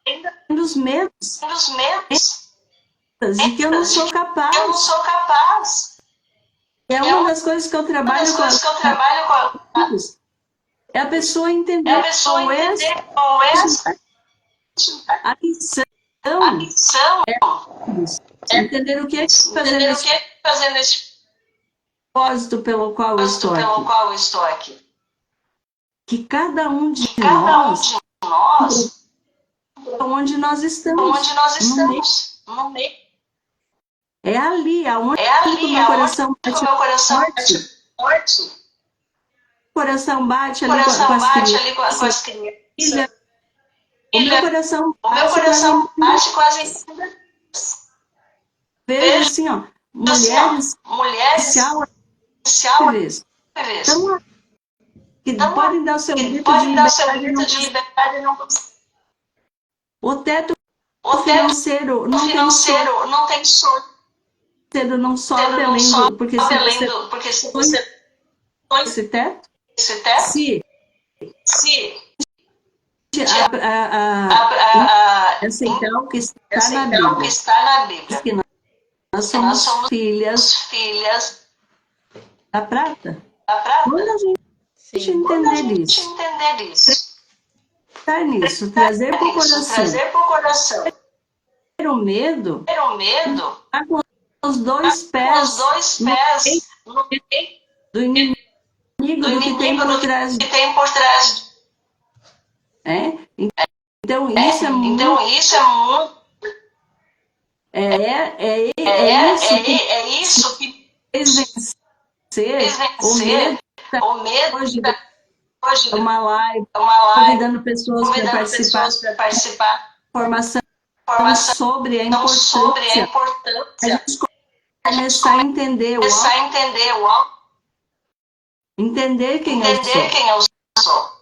ainda dos medos dos medos, de que eu não sou eu não capaz. sou capaz. É uma das coisas que eu Uma das trabalho com coisas que eu trabalho com amigos. É a pessoa é a entender pessoa qual é entender qual é a missão a missão, disso. Entender o que é que fazer entender o nesse que é fazer nesse propósito pelo qual eu posto estou pelo aqui. qual eu estou aqui. Que cada um de Que cada um nós, de nós, onde nós estamos, onde nós no meio. estamos, no meio, É ali, aonde é que o ali meu aonde coração o bate meu coração forte, bate forte, o coração bate o ali com coração as bate ali com crianças, as crianças, filha, o meu coração o meu bate com as coração bate quase vejo vejo assim, ó, assim, ó, mulheres mulheres especial livres, estão que então, podem dar o seu que grito de podem dar o seu liberdade, grito não, de liberdade e não conseguem. o teto O teto financeiro não tem financeiro não tem sorte, não sobe não além sobe porque se além você do, porque se põe você põe esse teto, esse teto, se se aceitar o que está na aceitar o que Bíblia, está na Bíblia, que nós que nós somos somos filhas filhas da prata. da prata. Quando a gente Sim. Quando a entender gente isso, entender isso, nisso, trazer para o coração. Trazer para o coração. Ter o medo, Ter o medo, tá com os dois com pés os dois pés no peito do inimigo, do do que tem inimigo por trás. que tem por trás. Então, isso é muito. Então, isso é muito. É isso que fez fez vencer vencer o medo. hoje Hoje, uma live, uma live, convidando pessoas para participar da formação sobre a sobre a importância. A importância. gente começar a entender o Começar a entender o alto, entender quem eu entender sou. quem eu sou.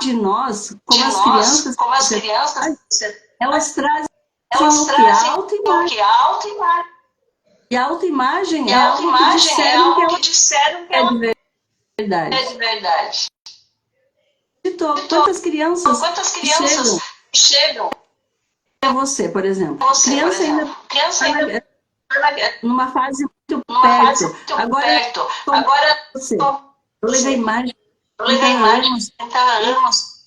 De nós, De como as nós, como as crianças, crianças, elas trazem elas o que trazem autoimagem. o que autoimagem. E a autoimagem E é a algo que autoimagem é disseram que algo ela que disseram que é ela de verdade. é de verdade. Quantas crianças Quantas que crianças chegam a você, por exemplo? você, Criança por exemplo, criança ainda numa fase muito numa perto. fase muito Agora, perto. Agora, você. Eu levei mais de eu levei 30 mais de anos. 30 anos.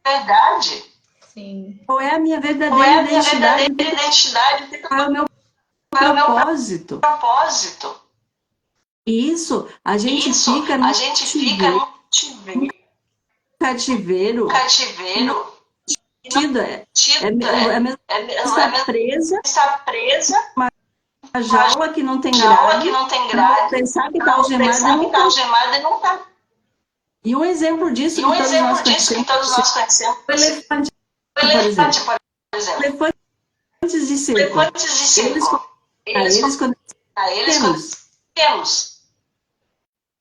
Verdade. Sim. Qual é a minha Qual é verdadeira a minha identidade? verdadeira identidade? Qual é o meu Qual é o meu propósito? propósito? E isso, a gente Isso, fica a no gente fica no cativeiro. cativeiro. Tido, é a mesma estar presa Está presa a jaula que não tem jaula grade, que não tem não grade, pensar que está não algemada e pensar que não está está. algemada e não está. E um exemplo disso E um que todos exemplo nós disso que conhecemos, todos nós conhecemos o elefante, o por exemplo. elefante, por exemplo. Elefantes de circo. Elefantes de circo. Eles quando pequenos, pequenos,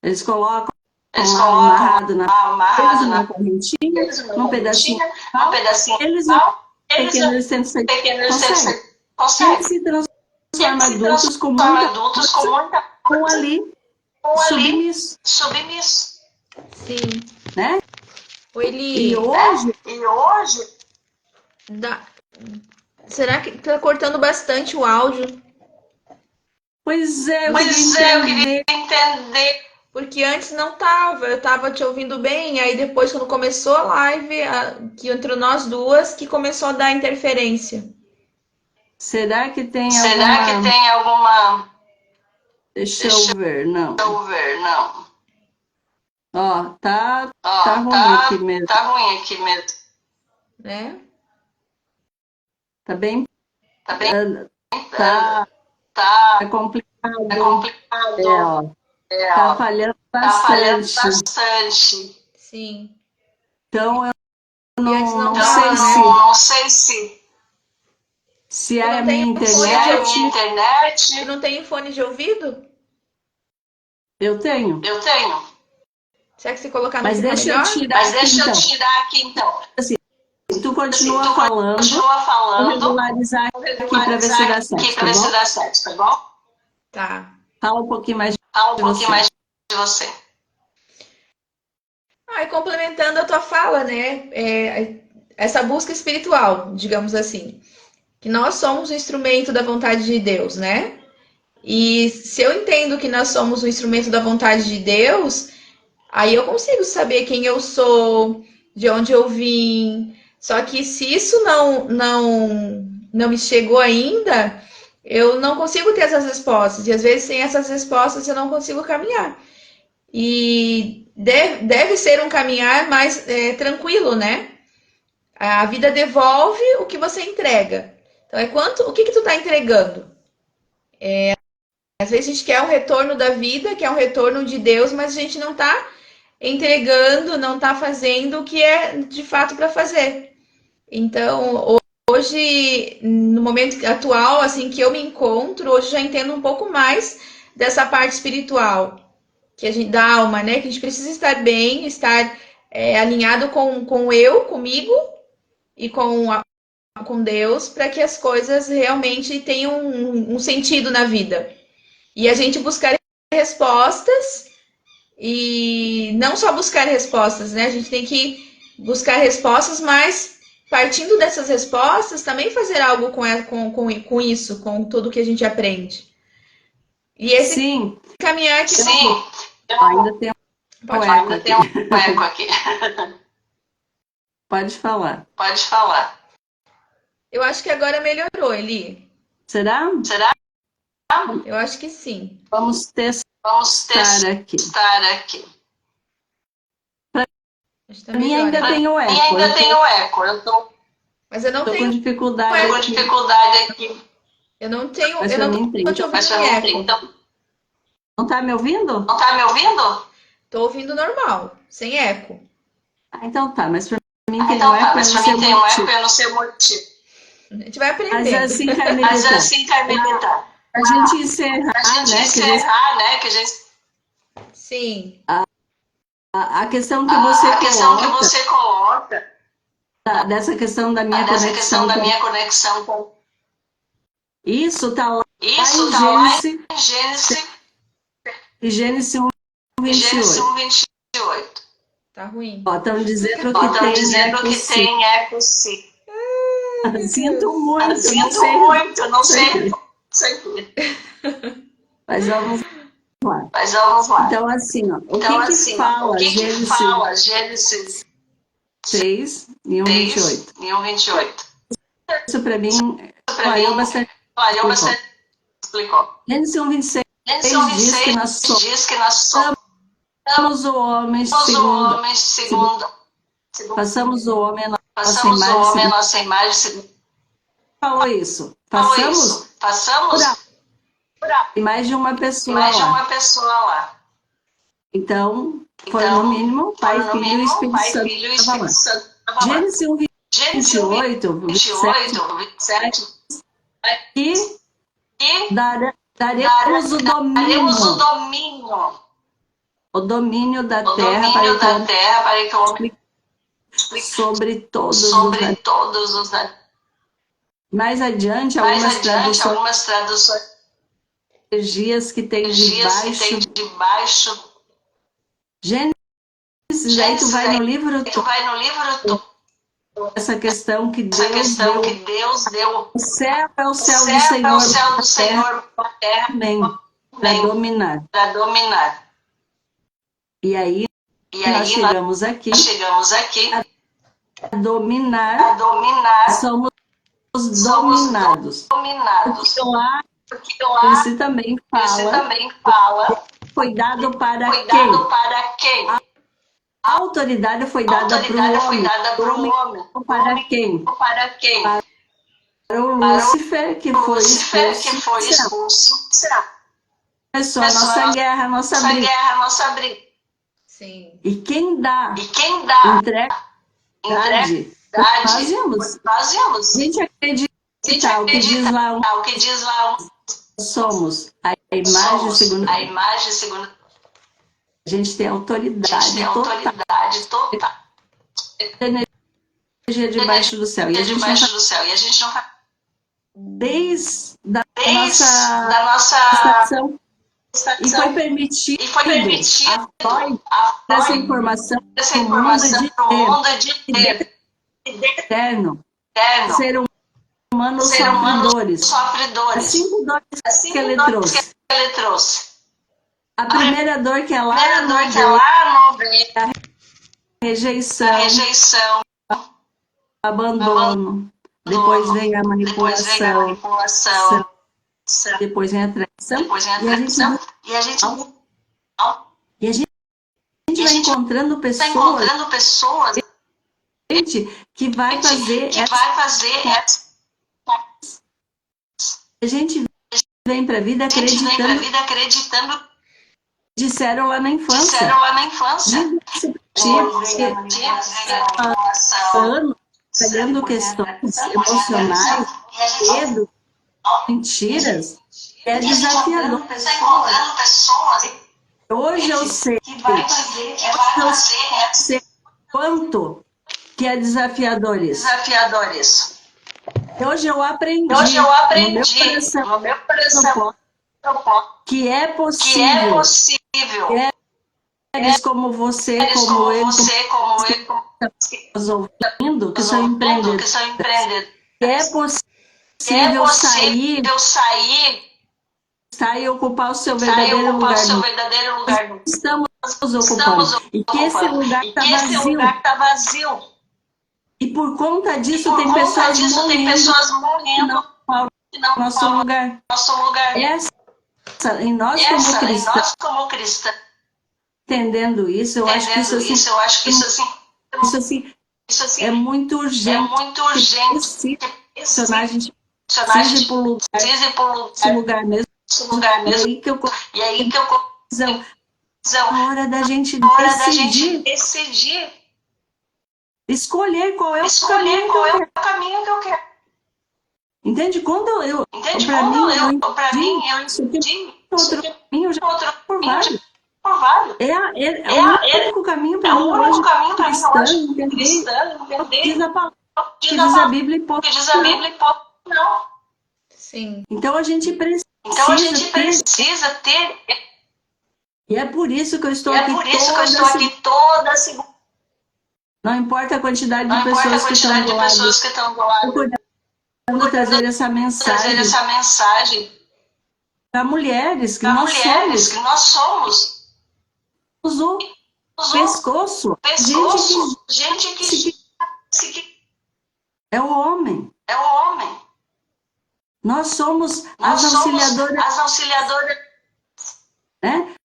eles colocam eles lá colocam amarrado na amarrado numa na correntinha, num pedacinho de num pau, pedacinho de eles pau. pequenos eles tentam sair, Pequenos conseguem. Eles conseguem. se Eles transformam se adultos com transformam muita adultos com força, muita ou força, ali ou ali submisso, Sim. né? O E Eli, hoje, E hoje, será que tá cortando bastante o áudio? pois é, eu eu queria queria entender. entender. Porque antes não tava, eu tava te ouvindo bem, aí depois quando começou a live, que entrou nós duas, que começou a dar interferência. Será que tem Será que alguma... tem alguma... Deixa eu ver, não. Ver, não. Ó, tá Ó, ruim aqui mesmo. tá ruim aqui mesmo. Né? Tá bem... Tá bem... Tá Tá complicado. complicado. Ó. Tá falhando Tá falhando bastante. bastante. Sim. Então, eu antes não não tava, sei né? Não sei se Eu é não a tenho minha fone é a internet. minha internet. Tu não tem fone de ouvido? Eu tenho. Eu tenho. Será que se colocar no Mas fica deixa eu melhor? tirar Mas aqui, deixa eu então. tirar aqui então. Se tu continua Tu falando, continua vou falando. regularizar aqui para ver se dá certo, tá Pra ver se bom? dá certo, tá bom? Tá. Fala um pouquinho mais Fala um de pouquinho você. mais de você. E complementando a tua fala, né? Essa busca espiritual, digamos assim. Que nós somos o instrumento da vontade de Deus, né? E se eu entendo que nós somos o instrumento da vontade de Deus, aí eu consigo saber quem eu sou, de onde eu vim. Só que se isso não me chegou ainda, eu não consigo ter essas respostas. E às vezes sem essas respostas eu não consigo caminhar. E deve ser um caminhar mais tranquilo, né? A vida devolve o que você entrega. Então, o que tu tá entregando? Às vezes a gente quer um retorno da vida, quer um retorno de Deus, mas a gente não tá entregando, não tá fazendo o que é de fato para fazer. Então, hoje, no momento atual, assim, que eu me encontro, hoje já entendo um pouco mais dessa parte espiritual, que a gente, da alma, né? Que a gente precisa estar bem, estar alinhado com eu, comigo, e com Deus, para que as coisas realmente tenham um sentido na vida. E a gente buscar respostas, e não só buscar respostas, né? A gente tem que buscar respostas, mas partindo dessas respostas, também fazer algo com isso, com tudo que a gente aprende. E esse Sim, caminhar que Sim, ainda tem pode um eco ainda aqui. tem um eco aqui. Pode falar. Pode falar. Eu acho que agora melhorou, Eli. Será? Será? Eu acho que sim. Vamos Vamos testar aqui. testar aqui. Acho que tá Pra mim melhor, ainda hein? tem o E eco. ainda tem o eco. Eu tô Mas eu não Tô com tenho dificuldade com eco. dificuldade aqui. Eu não tenho, mas eu pra não mim tem. tô te ouvindo Mas pra em mim eco. tem. Então, Não tá me ouvindo? não tá me ouvindo? Tô ouvindo normal, sem eco. Ah, então tá, mas pra mim Ah, tem então um tá. eco, eu Mas não pra sei mim o tem um eco motivo. e eu não sei o motivo. A gente vai Mas aprendendo. assim, Mas Carmelita, assim, Carmelita, a gente encerrar, a gente né, que a gente encerrar, né? Que a gente. Sim. a questão que você A questão que coloca, você coloca, dessa questão da minha dessa questão conexão da com minha conexão com. isso, tá lá Isso em tá lá Gênesis, em Gênesis, Gênesis 1, Gênesis 28. 1:28. Tá ruim. Ó, estão dizendo Ó, que estão tem dizendo eco que sim. tem eco sim. Ai, meu Sinto Deus. muito, não Sinto sei muito, não isso sei. aqui, Sei. mas vamos lá. Mas vamos lá. Então, assim, ó, o Então, que que assim, ó, o fala que Gênesis fala Gênesis 6 e 1:28? 6 e 1:28? Isso para mim Para mim, clareou bastante. clareou Explicou. bastante. Explicou. Gênesis 1:26 Gênesis diz que 1:26 nós diz que nós somos somos o homem os segundo, homens segundo passamos o homem à nossa passamos o imagem homem à segundo. nossa imagem segundo. Falou isso. Falou Passamos isso. Passamos por mais de uma pessoa mais de lá. uma pessoa lá. Então, foi no Então, mínimo Pai, foram no Filho e mínimo Espírito Pai, Santo Filho e estava lá. Espírito Santo. Estava lá. Gênesis Gênesis 1:28, 27, 1:27. e E daremos daremos o domínio o domínio da terra para que o homem terra para que o homem sobre todos os sobre animais. todos os animais. Mais adiante, Mais algumas adiante, traduções, algumas traduções energias que tem dias que debaixo. tem debaixo. Gênesis, aí tu vai no livro Tu vai no livro todo. essa questão que Essa Deus questão deu. que Deus deu. O céu é o O céu do céu é Senhor, o céu do a terra Senhor, a terra também, para também dominar. para dominar. E aí E nós aí chegamos nós aqui chegamos aqui a dominar, a dominar, somos somos dominados. dominados. Porque lá Porque lá esse também esse fala, também fala, foi dado para foi quem? dado para quem? A autoridade foi A dada para o autoridade foi homem. dada para o homem. Para quem? Para quem? Para o Lúcifer, que foi Lúcifer, que expulso foi do céu. expulso do céu. Começou a nossa guerra, a nossa Nossa briga. guerra, nossa briga. Sim. E quem dá E quem dá entrega entrega nós vimos. nós vimos. A gente acredita A gente o que diz lá, o que diz lá, somos a imagem somos segundo. a imagem segundo. A gente tem A autoridade gente tem total, autoridade total. energia debaixo do céu. E a gente não Debaixo tá, do céu. E a gente não tá desde a desde nossa da nossa estação e foi estação permitido a a Freud a essa informação essa do mundo informação de para o ter mundo de ter eterno, eterno, ser humano ser humano sofredores. As sofredores. 5 dores Assim que ele trouxe. que ele trouxe. A primeira dor que é A lá primeira dor no que é lá no ventre, a a rejeição, rejeição, abandono. Depois vem a depois vem a manipulação, manipulação, depois vem a traição. depois vem a E a gente, traição, e a gente e a gente vai encontrando está pessoas, encontrando pessoas gente, que vai fazer que essa. vai fazer essa. A gente vem para a vida A gente vem para a acreditando, vida acreditando, disseram lá na infância. disseram lá na infância. Depois vem a manipulação, anos, trabalhando questões emocionais, medo, mentiras, é desafiador. Está encontrando pessoas Hoje eu sei, que vai fazer quanto que é desafiador isso. desafiadores. Hoje eu aprendi, Hoje eu aprendi no meu coração que é que é possível, possível. mulheres como você, Mulheres como eu, como eu, estamos ouvindo, que são que empreendedores, são empreendedores. que é É possível sair sair e ocupar o seu e verdadeiro ocupar o lugar. seu verdadeiro lugar. Estamos ocupando. E que esse lugar E está que esse vazio. lugar está vazio. E por conta E disso por tem conta pessoas disso tem morrendo pessoas que morrendo não falam que não no nosso falam lugar. nosso lugar. Em nós como Essa, em cristãos, nós como cristãos, entendendo isso, eu acho que entendendo isso, eu acho que isso assim isso assim é muito é urgente. muito Que urgente. precisa, a gente precisa ir Personagem para o precisa ir para lugar mesmo. lugar E mesmo. aí que eu E aí que eu conclusão, conclusão, a hora da gente a hora da gente decidir, decidir, escolher qual é o escolher caminho que qual eu é o quero. caminho que eu quero. Entende? Quando Entende? para Quando mim, eu para entendi, mim, eu se tem entendi outro caminho, eu já outro por caminho já vários. por vários. É É, o é, único caminho é para o mim único hoje, caminho para mim cristã, hoje, entender cristã, o que diz entender a palavra, o o que que diz a Bíblia e ponto diz a final. Bíblia e ponto não. Sim. Então a gente Então a precisa gente ter, precisa ter, e é por isso que eu estou e é aqui por isso que eu toda estou semana. aqui toda segunda. Não importa a quantidade de Não importa a pessoas que estão quantidade do de lado, pessoas que estão do lado, procurando trazer essa trazer mensagem essa mensagem para mulheres, que para nós mulheres somos que nós somos o o pescoço, gente pescoço, gente que é o homem. é o homem. Nós somos Nós as somos auxiliadoras, as auxiliadoras, né?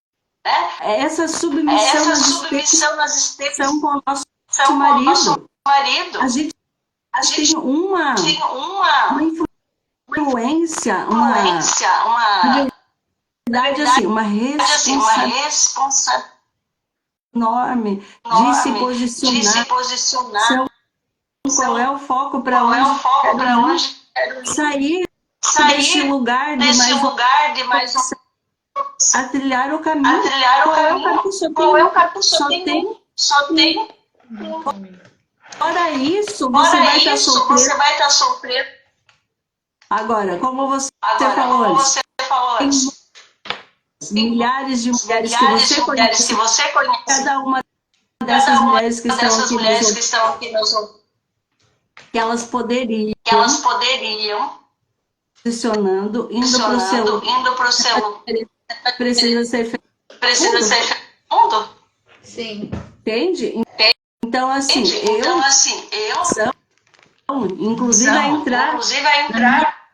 né? Essa submissão Essa nas submissão nas expectativas com o nosso são com o nosso marido. marido. A gente A tem gente tem uma influência, uma influência, uma verdade assim, uma assim, uma responsabilidade responsabilidade enorme de se enorme de se posicionar. posicionar. Qual é o foco para Qual é o onde foco para quero ir? onde quero ir? Sair desse Sair lugar de desse mais um lugar de mais a trilhar o a caminho. trilhar o Qual é o caminho. caminho? Só Qual tem é um. o caminho? Só tem Só um. tem. Fora isso, você Fora vai estar isso, solteiro. você vai estar solteiro. Agora, como você Agora, falou como antes, você falou tem antes, milhares de mulheres que milhares você de mulheres que conhece. você conhece. Cada uma dessas Cada uma mulheres que estão dessas aqui nos mulheres que ouvindo, estão aqui nos ouvindo, que elas poderiam que elas poderiam posicionando, indo para o funcionando, seu indo para o seu precisa ser feito. precisa ser mundo. Sim. Entende? Então, assim, Entende? Então, assim, inclusive a entrar inclusive a entrar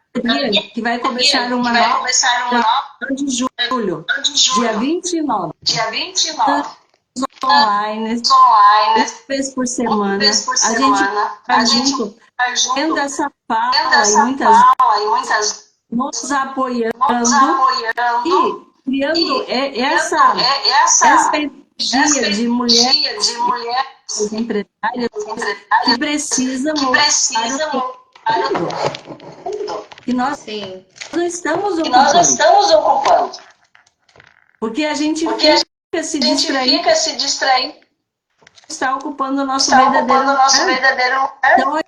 que vai começar que uma vai nova começar uma nova de julho, de dia julho, 29, dia 29, online, online, uma vez por uma semana. vez por A gente semana. vai A gente junto, vai tendo junto, essa tendo fala e essa muitas fala e muitas nos nos apoiando apoiando e criando e essa, criando essa essa energia de mulheres energia de mulheres empresárias que empresárias precisam que ocupar precisam o para o mundo, mundo que nós Sim. não estamos que nós não ocupando. estamos ocupando. Porque a gente Porque a fica se gente distraindo, fica se distraindo, está ocupando o nosso está verdadeiro ocupando o nosso lugar. verdadeiro lugar. Então,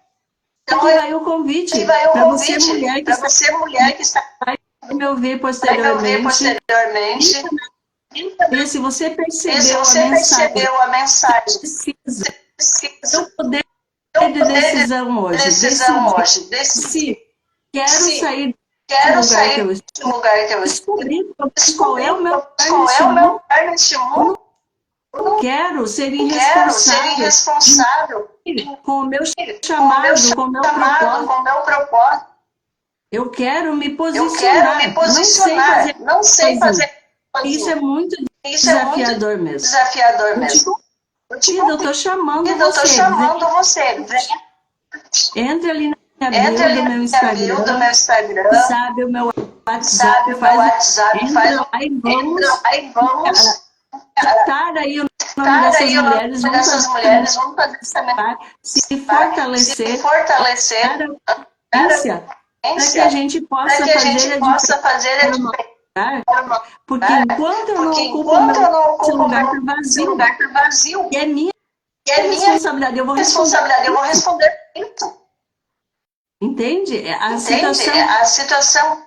Então, aqui vai o convite aí vai o para você, convite mulher que para está você, mulher que está vai me ouvir vai me ouvir posteriormente. posteriormente. E se você E se percebeu a você mensagem, percebeu a mensagem, precisa precisa ter o poder ter de poder de decisão hoje. decisão Decidir hoje. Decidir. se quero Se sair desse quero lugar que sair eu desse lugar que eu estou, descobrir qual é o meu lugar qual é neste o meu mundo. lugar neste mundo. Eu não quero ser Quero ser irresponsável irresponsável com o meu com o meu chamado, com o meu chamado, propósito. com o meu propósito. Eu quero me Eu posicionar. quero me Não sei posicionar. fazer Não sei sozinho. fazer Isso é sozinho. muito Isso é muito desafiador mesmo. desafiador Eu te mesmo. convido, eu estou chamando Eu estou você. chamando você. Entre ali na minha Entra bio ali do na meu minha bio do Instagram, meu Instagram, sabe o meu sabe WhatsApp, o meu WhatsApp, entra faz lá e entra lá e vamos citar aí o nome cara dessas aí o nome mulheres, vamos dessas mulheres, vamos fazer também se se fortalecer, fortalecer dar a a potência para que a gente para possa que a fazer gente a possa diferença fazer a no nosso diferença lugar. no nosso Porque lugar. enquanto eu não Porque ocupo enquanto eu não esse ocupo lugar meu tá esse vazio, lugar por vazio, e é minha e é minha responsabilidade, eu vou responder. responsabilidade, eu vou responder isso. Entende? A Entende? situação, A situação,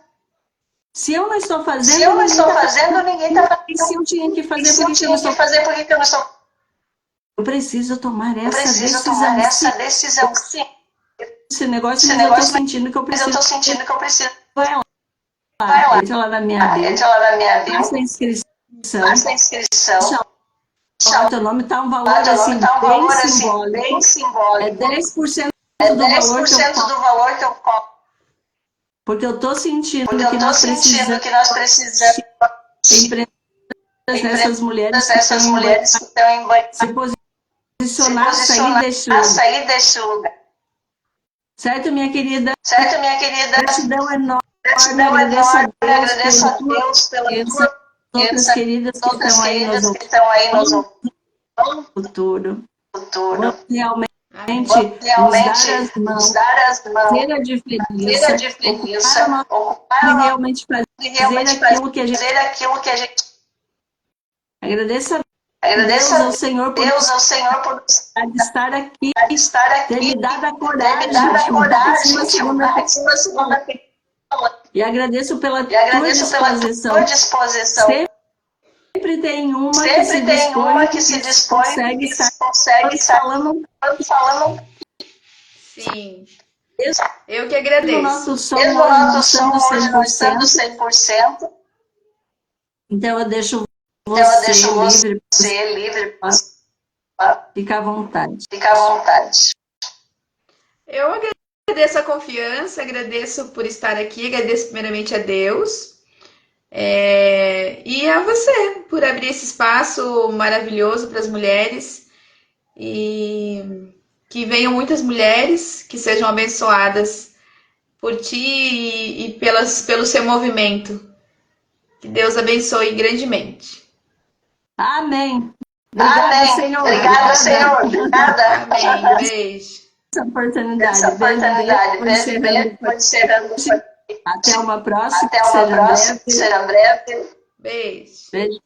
se eu não estou se fazendo, eu não ninguém estou está fazendo, ninguém está fazendo. E se fazendo. eu tinha que E fazer, se por eu que que eu não tinha que estou? fazer, por que eu não estou? Eu preciso tomar Eu essa preciso decisão. tomar essa decisão. Sim. Esse negócio, Esse mas eu estou negócio, sentindo que eu mas eu preciso. estou sentindo que eu preciso. Vai Vai lá. entra lá na minha bio, Entra lá na minha bio, faça a inscrição, faça a inscrição, teu nome está um valor assim, bem simbólico. É 10% do valor que eu cobro. Porque eu estou sentindo que nós precisamos empreender essas mulheres que estão em banho, se posicionar, sair deste lugar. Certo, minha querida? Gratidão enorme. Agradeço a Deus pela tua outras queridas que estão aí nos futuro. Vamos realmente nos dar as mãos, ter a diferença, ocupar e realmente fazer aquilo que a gente... Agradeço a Deus ao Senhor por estar aqui, ter me dado a coragem de e agradeço pela tua disposição. Sempre tem uma que se dispõe consegue estar falando. Sim. Eu que agradeço. Mesmo o nosso som hoje não estando 100%. Então eu deixo você livre. Fica à vontade. Eu agradeço a confiança, agradeço por estar aqui, agradeço primeiramente a Deus e a você por abrir esse espaço maravilhoso para as mulheres e que venham muitas mulheres que sejam abençoadas por ti e pelo seu movimento. Que Deus abençoe grandemente. Amém. Obrigada, Senhor. Obrigada. Amém. Beijo. Essa oportunidade. Vou encerrando. Até uma próxima. Será breve. Beijo. Beijo.